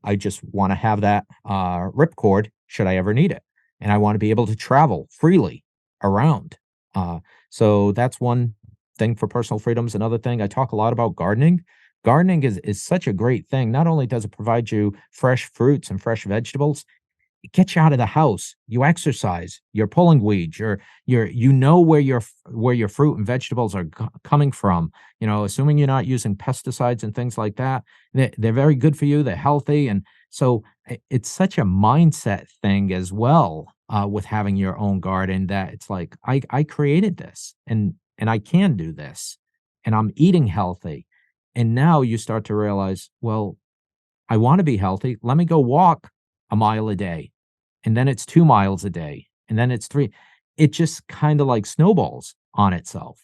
I just want to have that ripcord should I ever need it. And I want to be able to travel freely around. Uh, so that's one thing for personal freedoms. Another thing, I talk a lot about gardening. Gardening is such a great thing. Not only does it provide you fresh fruits and fresh vegetables, it gets you out of the house. You exercise. You're pulling weeds. You know where your fruit and vegetables are coming from. Assuming you're not using pesticides and things like that, they're very good for you. They're healthy, and so it's such a mindset thing as well. With having your own garden, that it's like I created this, and I can do this, and I'm eating healthy, and now you start to realize, well, I want to be healthy. Let me go walk a mile a day. And then it's 2 miles a day. And then it's 3. It just kind of like snowballs on itself.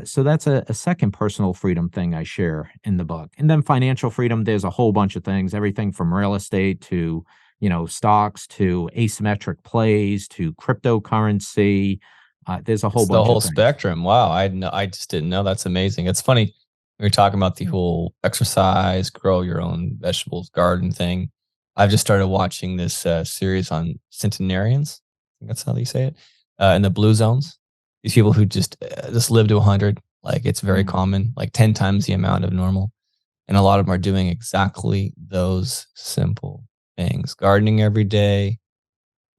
So that's a second personal freedom thing I share in the book. And then financial freedom, there's a whole bunch of things, everything from real estate to, stocks to asymmetric plays to cryptocurrency. There's a whole It's the bunch of whole things. spectrum. Wow. I just didn't know. That's amazing. It's funny. We were talking about the whole exercise, grow your own vegetables, garden thing. I've just started watching this series on centenarians. I think that's how they say it. In the blue zones. These people who just live to 100. Like it's very Mm. common, like 10 times the amount of normal. And a lot of them are doing exactly those simple things. Gardening every day,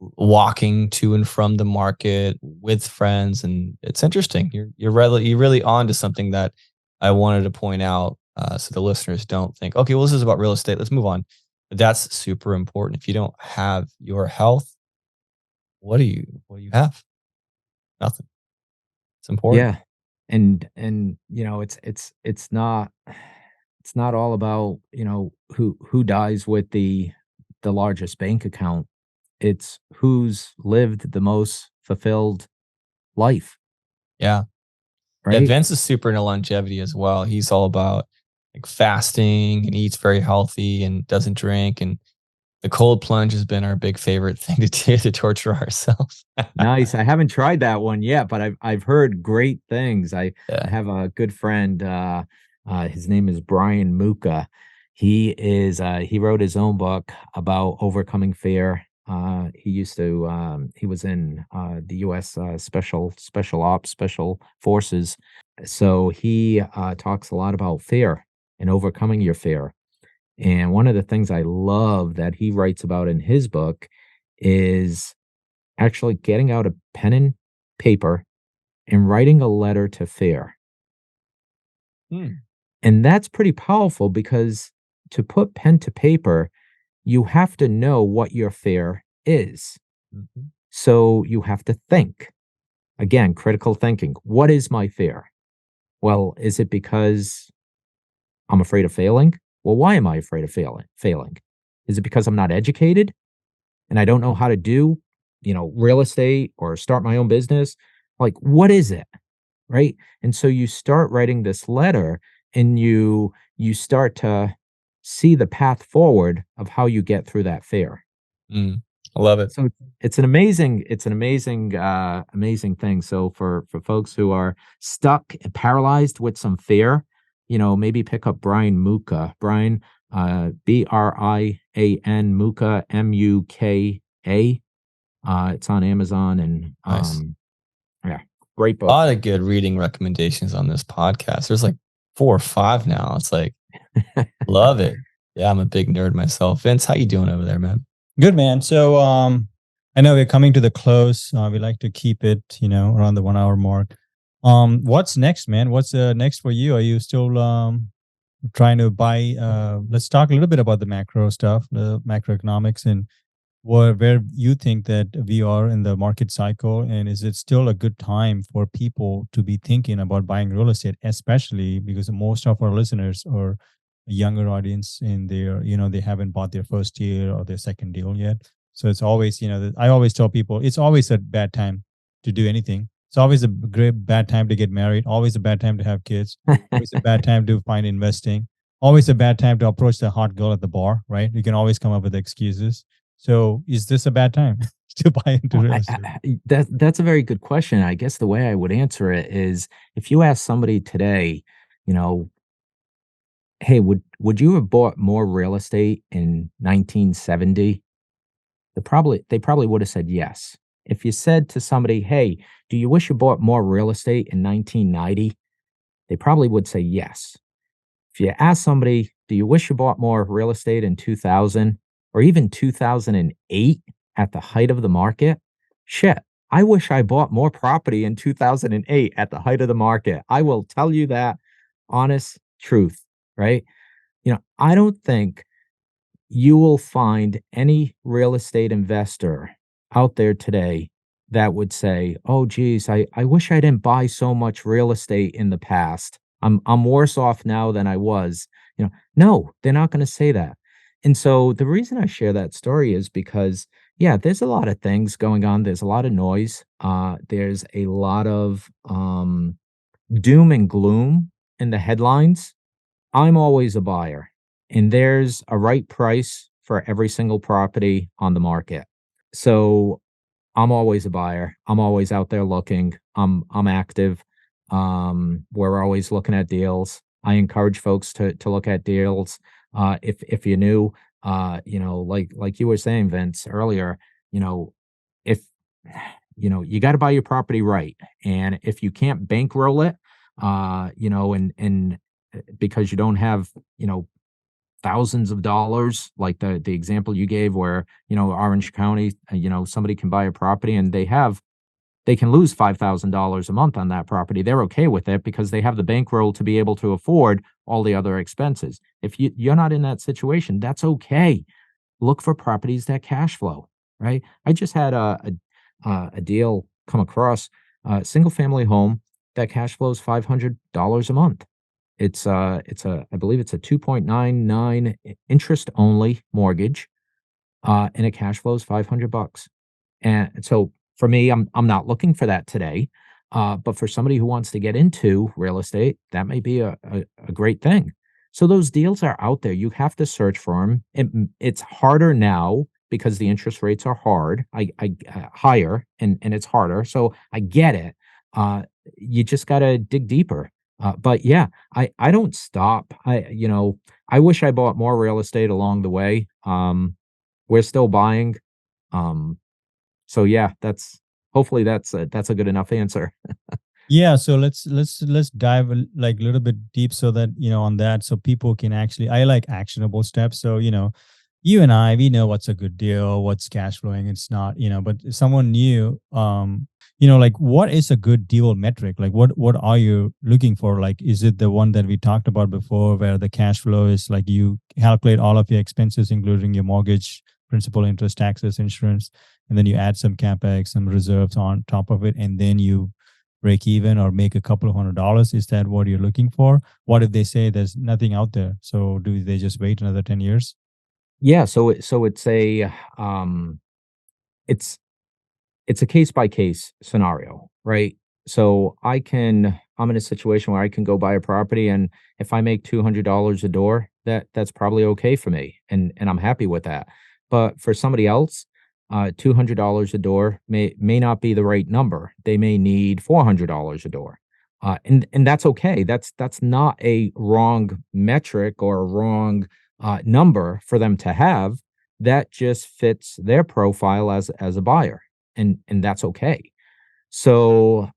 walking to and from the market with friends, and it's interesting. You're really on to something that I wanted to point out, so the listeners don't think, okay, well, this is about real estate. Let's move on. But that's super important. If you don't have your health, what do you have? Nothing. It's important. Yeah. And it's not all about, who dies with the largest bank account. It's who's lived the most fulfilled life, Yeah. Yeah. right? Vince is super into longevity as well. He's all about like fasting and eats very healthy and doesn't drink. And the cold plunge has been our big favorite thing to do to torture ourselves. Nice. I haven't tried that one yet, but I've heard great things. I Yeah. have a good friend, his name is Brian Muka. He wrote his own book about overcoming fear. He was in the US special ops, special forces. So he talks a lot about fear and overcoming your fear. And one of the things I love that he writes about in his book is actually getting out a pen and paper and writing a letter to fear. Hmm. And that's pretty powerful because to put pen to paper, you have to know what your fear is. Mhm. So you have to think. Again, critical thinking. What is my fear? Well, is it because I'm afraid of failing? Well, why am I afraid of failing? Is it because I'm not educated and I don't know how to do, real estate or start my own business? Like, what is it? Right? And so you start writing this letter and you start to see the path forward of how you get through that fear. Mm. I love it. So it's an amazing amazing thing. So for folks who are stuck and paralyzed with some fear, maybe pick up Brian Muka. Brian Brian Muka Muka. It's on Amazon and Nice. yeah, great A book. lot of good reading recommendations on this podcast. There's like 4 or 5 now. It's like, love it. Yeah, I'm a big nerd myself. Vince, how you doing over there, man? Good, man. So, I know we're coming to the close. We like to keep it, around the 1 hour mark. What's next, man? What's next for you? Are you still trying to buy? Let's talk a little bit about the macro stuff, the macroeconomics, and where you think that we are in the market cycle, and is it still a good time for people to be thinking about buying real estate, especially because most of our listeners are a younger audience and they haven't bought their first deal or their second deal yet. So it's always, I always tell people it's always a bad time to do anything. It's always a great bad time to get married, always a bad time to have kids, always a bad time to find investing, always a bad time to approach the hot girl at the bar, right? You can always come up with excuses. So is this a bad time to buy into Well, real estate? that's a very good question. I guess the way I would answer it is if you ask somebody today, you know, hey, would you have bought more real estate in 1970? They probably would have said yes. If you said to somebody, "Hey, do you wish you bought more real estate in 1990?" They probably would say yes. If you ask somebody, "Do you wish you bought more real estate in 2000 or even 2008 at the height of the market?" Shit, I wish I bought more property in 2008 at the height of the market. I will tell you that honest truth, right? I don't think you will find any real estate investor out there today that would say, "Oh, geez, I wish I didn't buy so much real estate in the past. I'm worse off now than I was." No, they're not going to say that. And so the reason I share that story is because, yeah, there's a lot of things going on. There's a lot of noise. There's a lot of doom and gloom in the headlines. I'm always a buyer, and there's a right price for every single property on the market. So I'm always a buyer. I'm always out there looking. I'm active. We're always looking at deals. I encourage folks to look at deals. If you knew, like you were saying, Vince, earlier, you know, if you got to buy your property right, and if you can't bankroll it, and because you don't have, thousands of dollars, like the example you gave where, Orange County, somebody can buy a property and they can lose $5,000 a month on that property. They're okay with it because they have the bankroll to be able to afford all the other expenses. If you're not in that situation, that's okay. Look for properties that cash flow, right? I just had a deal come across a single family home that cash flows $500 a month. I believe it's a 2.99 interest only mortgage, and it cash flows $500. And so for me, I'm not looking for that today. But for somebody who wants to get into real estate, that may be a great thing. So those deals are out there. You have to search for them. It's harder now because the interest rates are higher, and it's harder. So I get it. You just got to dig deeper. But yeah, I don't stop. I wish I bought more real estate along the way. We're still buying. Um, so yeah, hopefully that's a good enough answer. Yeah, so let's dive like a little bit deep so that on that, so people can actually, I like actionable steps. So you and I, we know what's a good deal, what's cash flowing, it's not, but if someone new, like what is a good deal metric? Like what are you looking for? Like, is it the one that we talked about before where the cash flow is like you calculate all of your expenses, including your mortgage, principal, interest, taxes, insurance, and then you add some capex, some reserves on top of it, and then you break even or make a couple of $100? Is that what you're looking for? What if they say there's nothing out there? So do they just wait another 10 years? Yeah, so um it's it's a case by case scenario, right? So I'm in a situation where I can go buy a property, and if I make $200 a door, that's probably okay for me, and I'm happy with that. But for somebody else, $200 a door may not be the right number. They may need $400 a door. And that's okay. That's not a wrong metric or a wrong number for them to have. That just fits their profile as a buyer, and that's okay. So,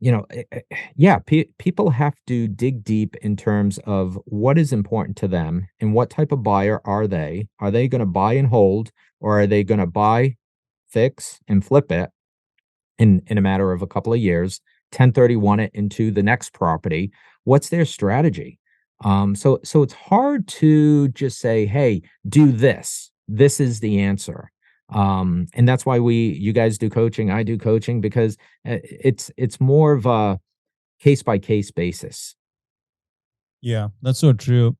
yeah, people have to dig deep in terms of what is important to them and what type of buyer are they? Are they going to buy and hold, or are they going to buy, fix, and flip it in a matter of a couple of years, 1031 it into the next property? What's their strategy? So it's hard to just say, "Hey, do this. This is the answer." And that's why you guys do coaching, I do coaching, because it's more of a case by case basis. Yeah, that's so true.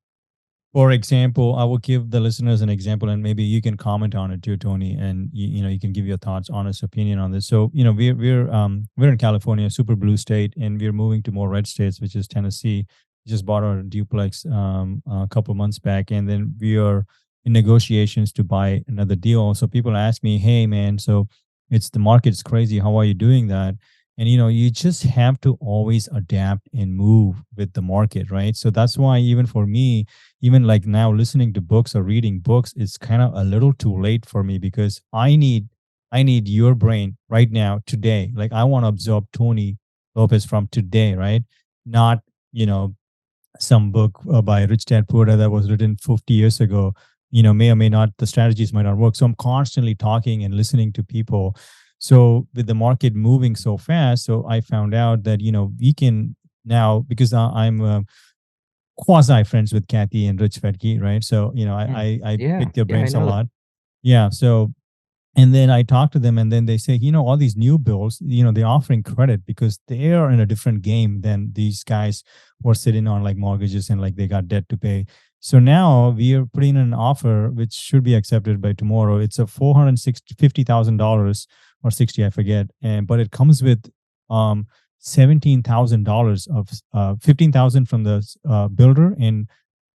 For example, I will give the listeners an example, and maybe you can comment on it too, Tony, and you can give your thoughts, honest opinion on this. So we're in California, super blue state, and we're moving to more red states, which is Tennessee. We just bought our duplex a couple months back, and then we are in negotiations to buy another deal. So people ask me, hey man, so it's the market's crazy. How are you doing that? And you just have to always adapt and move with the market, right? So that's why even for me, even like now listening to books or reading books, it's kind of a little too late for me because I need your brain right now, today. Like I want to absorb Tony Lopes from today, right? Not, you know, some book by Rich Dad Poor Dad that was written 50 years ago. May or may not, the strategies might not work. So I'm constantly talking and listening to people. So with the market moving so fast, so I found out that, we can now, because I'm quasi friends with Kathy and Rich Fedke, right? So, Mm. I Yeah, pick their yeah, I brains a know lot. Yeah. So and then I talk to them, and then they say, all these new bills, they're offering credit because they are in a different game than these guys who are sitting on like mortgages and like they got debt to pay. So now we are putting in an offer which should be accepted by tomorrow. It's a $450,000 or 60, I forget, and but it comes with $17,000 of 15,000 from the builder and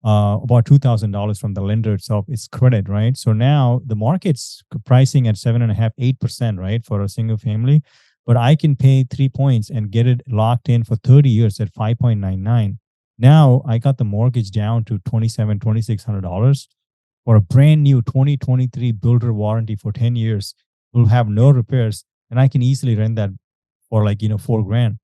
about $2,000 from the lender itself. It's credit, right? So now the market's pricing at 7.5%, 8%, right, for a single family. But I can pay 3 points and get it locked in for 30 years at 5.99. Now I got the mortgage down to $2,600 for a brand new 2023 builder warranty for 10 years. Will have no repairs, and I can easily rent that for like, 4 grand.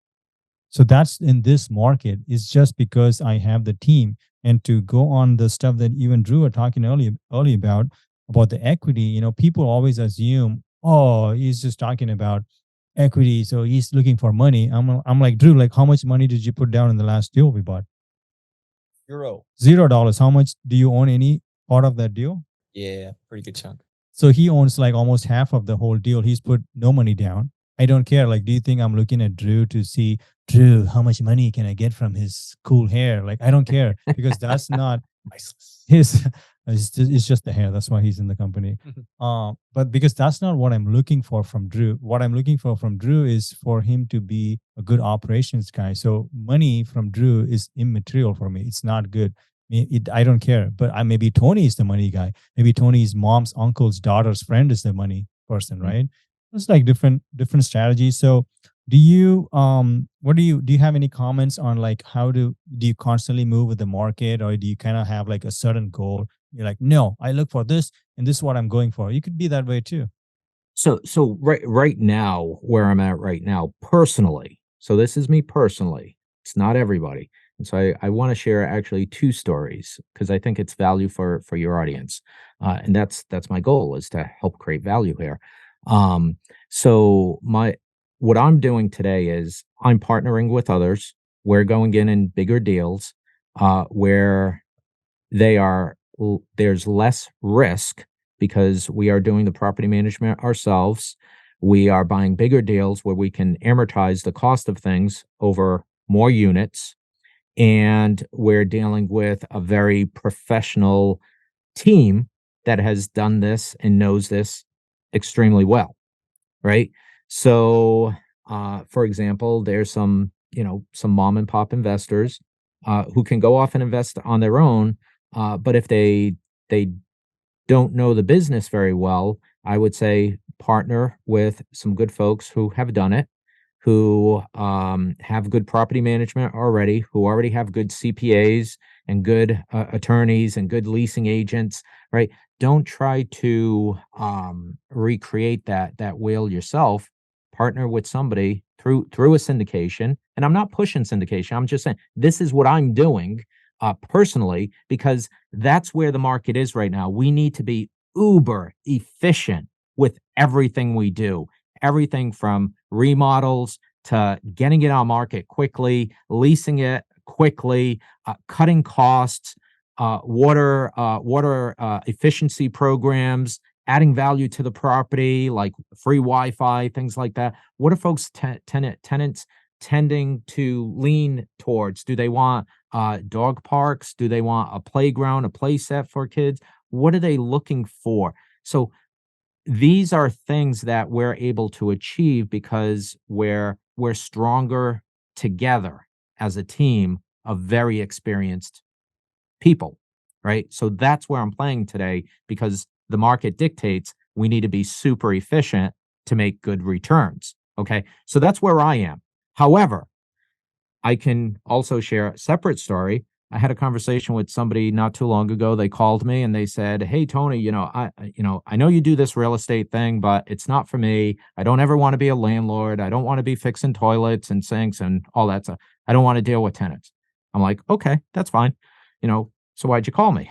So that's in this market. It's just because I have the team. And to go on the stuff that even Drew were talking early about the equity, people always assume, oh, he's just talking about equity, so he's looking for money. I'm like, Drew, like how much money did you put down in the last deal we bought? Zero. $0. How much do you own any part of that deal? Yeah, pretty good chunk. So he owns like almost half of the whole deal. He's put no money down. I don't care. Like, do you think I'm looking at Drew to see, Drew, how much money can I get from his cool hair? Like, I don't care because that's not his. It's just the hair. That's why he's in the company. But because that's not what I'm looking for from Drew. What I'm looking for from Drew is for him to be a good operations guy. So money from Drew is immaterial for me. It's not good. I don't care. But maybe Tony is the money guy. Maybe Tony's mom's uncle's daughter's friend is the money person, right? It's like different strategies. So do you have any comments on like do you constantly move with the market, or do you kind of have like a certain goal? You're like, no, I look for this and this is what I'm going for. You could be that way too. So right now, where I'm at right now, personally, so this is me personally, it's not everybody. And so I want to share actually two stories because I think it's value for your audience. And that's my goal, is to help create value here. So my what I'm doing today is I'm partnering with others. We're going in bigger deals where there's less risk because we are doing the property management ourselves. We are buying bigger deals where we can amortize the cost of things over more units, and we're dealing with a very professional team that has done this and knows this extremely well, right? So, for example, there's some mom and pop investors who can go off and invest on their own, but if they don't know the business very well, I would say partner with some good folks who have done it, who have good property management already, who already have good CPAs and good attorneys and good leasing agents, right? Don't try to recreate that wheel yourself. Partner with somebody through a syndication. And I'm not pushing syndication. I'm just saying this is what I'm doing personally, because that's where the market is right now. We need to be uber efficient with everything we do, everything from remodels to getting it on market quickly, leasing it quickly, cutting costs, water efficiency programs, adding value to the property like free Wi-Fi, things like that. What are folks tenants tending to lean towards? Do they want dog parks? Do they want a playground, a play set for kids? What are they looking for? So these are things that we're able to achieve because we're stronger together as a team of very experienced people. right? So that's where I'm playing today because the market dictates we need to be super efficient to make good returns. Okay. So that's where I am. However, I can also share a separate story. I had a conversation with somebody not too long ago. They called me and they said, "Hey Tony, I know you do this real estate thing, but it's not for me. I don't ever want to be a landlord. I don't want to be fixing toilets and sinks and all that stuff. I don't want to deal with tenants." I'm like, "Okay, that's fine. So why'd you call me?"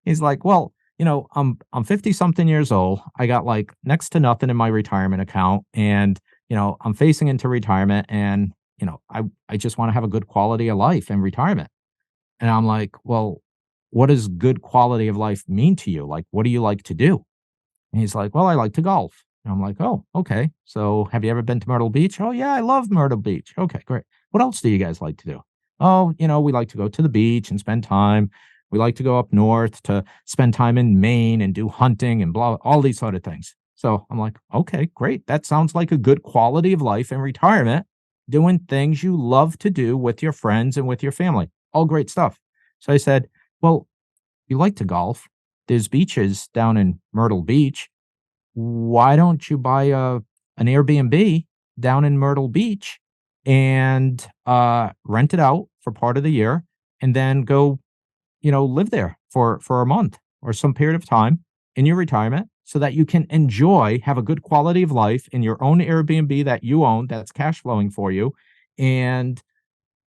He's like, "Well, I'm 50 something years old. I got like next to nothing in my retirement account and I'm facing into retirement and I just want to have a good quality of life in retirement." And I'm like, "Well, what does good quality of life mean to you? Like, what do you like to do?" And he's like, "Well, I like to golf." And I'm like, "Oh, okay. So have you ever been to Myrtle Beach?" "Oh, yeah, I love Myrtle Beach." "Okay, great. What else do you guys like to do?" "Oh, we like to go to the beach and spend time. We like to go up north to spend time in Maine and do hunting and blah, all these sort of things." So I'm like, "Okay, great. That sounds like a good quality of life in retirement, doing things you love to do with your friends and with your family. All great stuff." So I said, "Well, you like to golf. There's beaches down in Myrtle Beach. Why don't you buy an Airbnb down in Myrtle Beach and rent it out for part of the year and then go, live there for a month or some period of time in your retirement so that you can enjoy, have a good quality of life in your own Airbnb that you own that's cash flowing for you and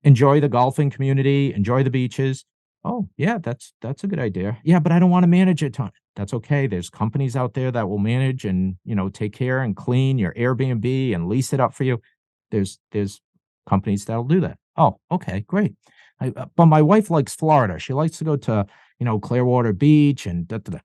enjoy the golfing community, enjoy the beaches." "Oh, yeah, that's a good idea." "Yeah, but I don't want to manage a ton." "That's okay. There's companies out there that will manage and, take care and clean your Airbnb and lease it up for you. There's companies that'll do that." "Oh, okay, great. But my wife likes Florida. She likes to go to, Clearwater Beach and da, da, da.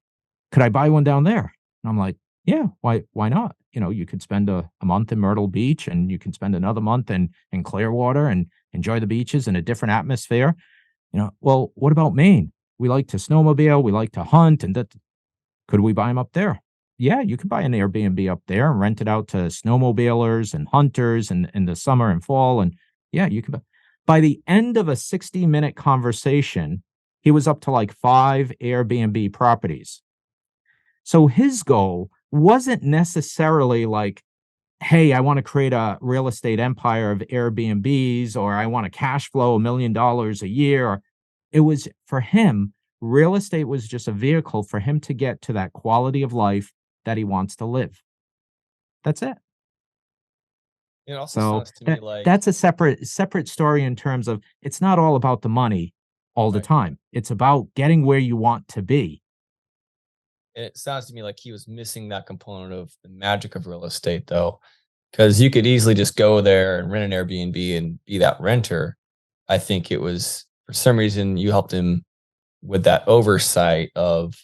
Could I buy one down there?" And I'm like, "Yeah, why not? You could spend a month in Myrtle Beach and you can spend another month in Clearwater and enjoy the beaches in a different atmosphere." "Well, what about Maine? We like to snowmobile, we like to hunt, and that could we buy them up there?" "Yeah, you could buy an Airbnb up there and rent it out to snowmobilers and hunters in the summer and fall. And yeah, you could. By the end of a 60-minute conversation, he was up to like 5 Airbnb properties. So his goal wasn't necessarily like, "Hey, I want to create a real estate empire of Airbnbs," or "I want to cash flow $1 million a year." It was for him, real estate was just a vehicle for him to get to that quality of life that he wants to live. That's it. It also So sounds to me like that's a separate story in terms of it's not all about the money all the right. time. It's about getting where you want to be. It sounds to me like he was missing that component of the magic of real estate, though, because you could easily just go there and rent an Airbnb and be that renter. I think it was for some reason you helped him with that oversight of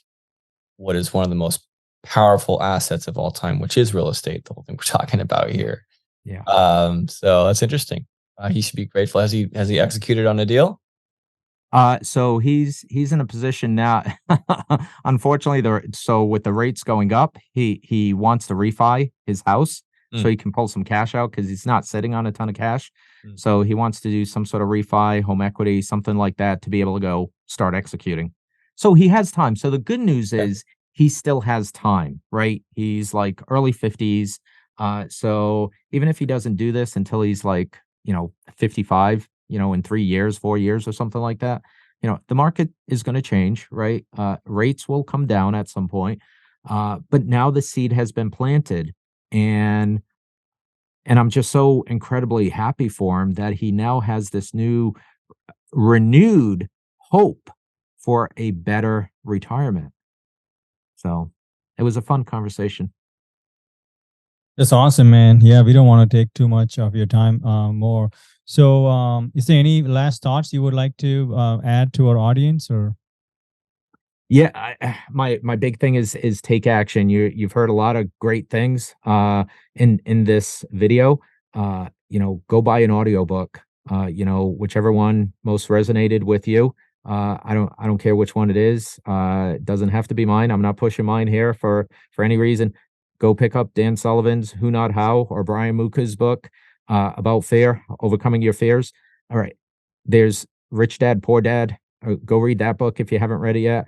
what is one of the most powerful assets of all time, which is real estate, the whole thing we're talking about here. Yeah. So that's interesting. He should be grateful. Has he executed on a deal? So he's in a position now. Unfortunately, so with the rates going up, he wants to refi his house so Mm, he can pull some cash out because he's not sitting on a ton of cash. mm, So he wants to do some sort of refi, home equity, something like that to be able to go start executing. So he has time. So the good news okay. is he still has time, right? He's like early 50s. So even if he doesn't do this until he's like, 55, in 3 years, 4 years, or something like that, the market is going to change, right? Rates will come down at some point. But now the seed has been planted and I'm just so incredibly happy for him that he now has this new renewed hope for a better retirement. So it was a fun conversation. That's awesome, man. Yeah, we don't want to take too much of your time more. So, is there any last thoughts you would like to add to our audience or? Yeah, my big thing is take action. You've heard a lot of great things in this video. Go buy an audiobook. Whichever one most resonated with you. I don't care which one it is. It doesn't have to be mine. I'm not pushing mine here for any reason. Go pick up Dan Sullivan's Who Not How or Brian Muka's book about fear, overcoming your fears. All right. There's Rich Dad, Poor Dad. Go read that book if you haven't read it yet.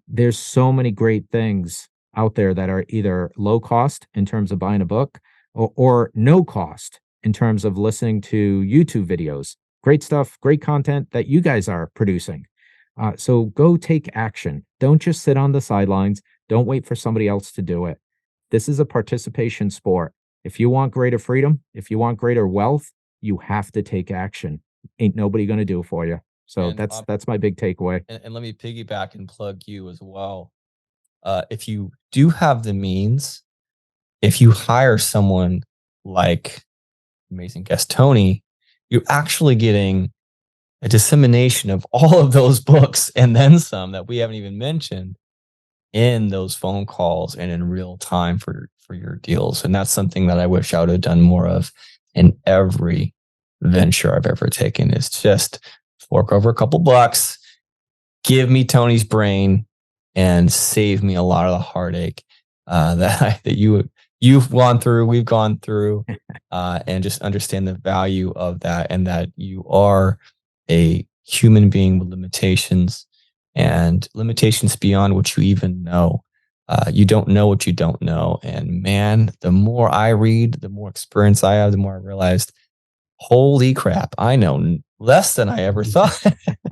There's so many great things out there that are either low cost in terms of buying a book, or no cost in terms of listening to YouTube videos. Great stuff, great content that you guys are producing. So go take action. Don't just sit on the sidelines. Don't wait for somebody else to do it. This is a participation sport. If you want greater freedom, if you want greater wealth, you have to take action. Ain't nobody going to do it for you. So And that's my big takeaway. and let me piggyback and plug you as well. If you do have the means, if you hire someone like amazing guest Tony, you're actually getting a dissemination of all of those books and then some that we haven't even mentioned in those phone calls and in real time for your deals. And that's something that I wish I would have done more of in every venture I've ever taken, is just fork over a couple bucks, give me Tony's brain, and save me a lot of the heartache that you've gone through, we've gone through, and just understand the value of that, and that you are a human being with limitations, and limitations beyond what you even know. You don't know what you don't know. And man, the more I read, the more experience I have, the more I realized, holy crap, I know less than I ever thought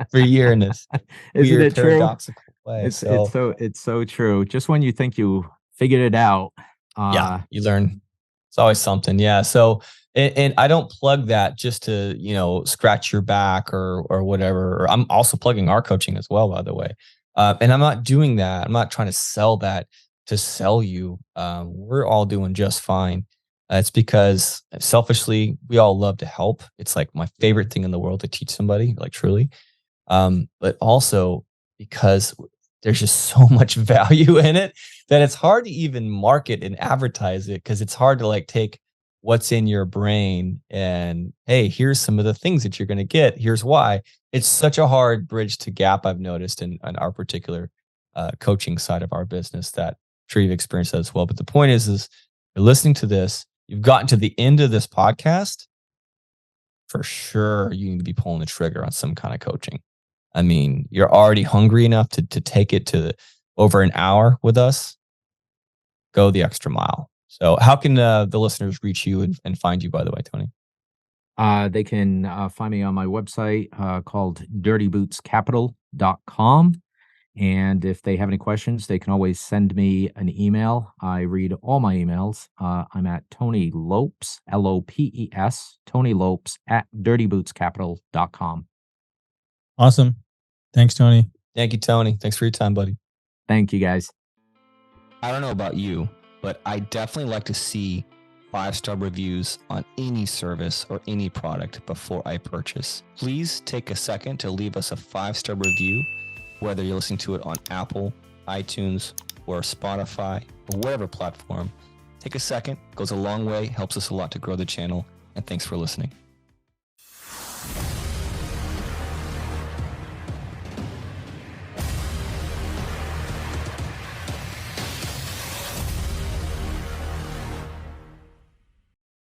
for a year in this Isn't weird it true? paradoxical way. It's so true. Just when you think you figured it out, Yeah, you learn. It's always something. Yeah. So, and I don't plug that just to, scratch your back or whatever. Or I'm also plugging our coaching as well, by the way. And I'm not doing that. I'm not trying to sell that to sell you. We're all doing just fine. It's because selfishly, we all love to help. It's like my favorite thing in the world to teach somebody, like truly. But also because there's just so much value in it that it's hard to even market and advertise it, because it's hard to like take what's in your brain and, hey, here's some of the things that you're going to get. Here's why. It's such a hard bridge to gap, I've noticed in our particular coaching side of our business, that I'm sure you've experienced that as well. But the point is you're listening to this, you've gotten to the end of this podcast, for sure you need to be pulling the trigger on some kind of coaching. I mean, you're already hungry enough to take it to over an hour with us. Go the extra mile. So how can the listeners reach you and find you, by the way, Tony? They can find me on my website called dirtybootscapital.com. And if they have any questions, they can always send me an email. I read all my emails. I'm at Tony Lopes, Lopes, Tony Lopes at dirtybootscapital.com. Awesome. Thanks, Tony. Thank you, Tony. Thanks for your time, buddy. Thank you, guys. I don't know about you, but I definitely like to see 5-star reviews on any service or any product before I purchase. Please take a second to leave us a 5-star review, whether you're listening to it on Apple, iTunes, or Spotify, or whatever platform. Take a second, goes a long way, helps us a lot to grow the channel, and thanks for listening.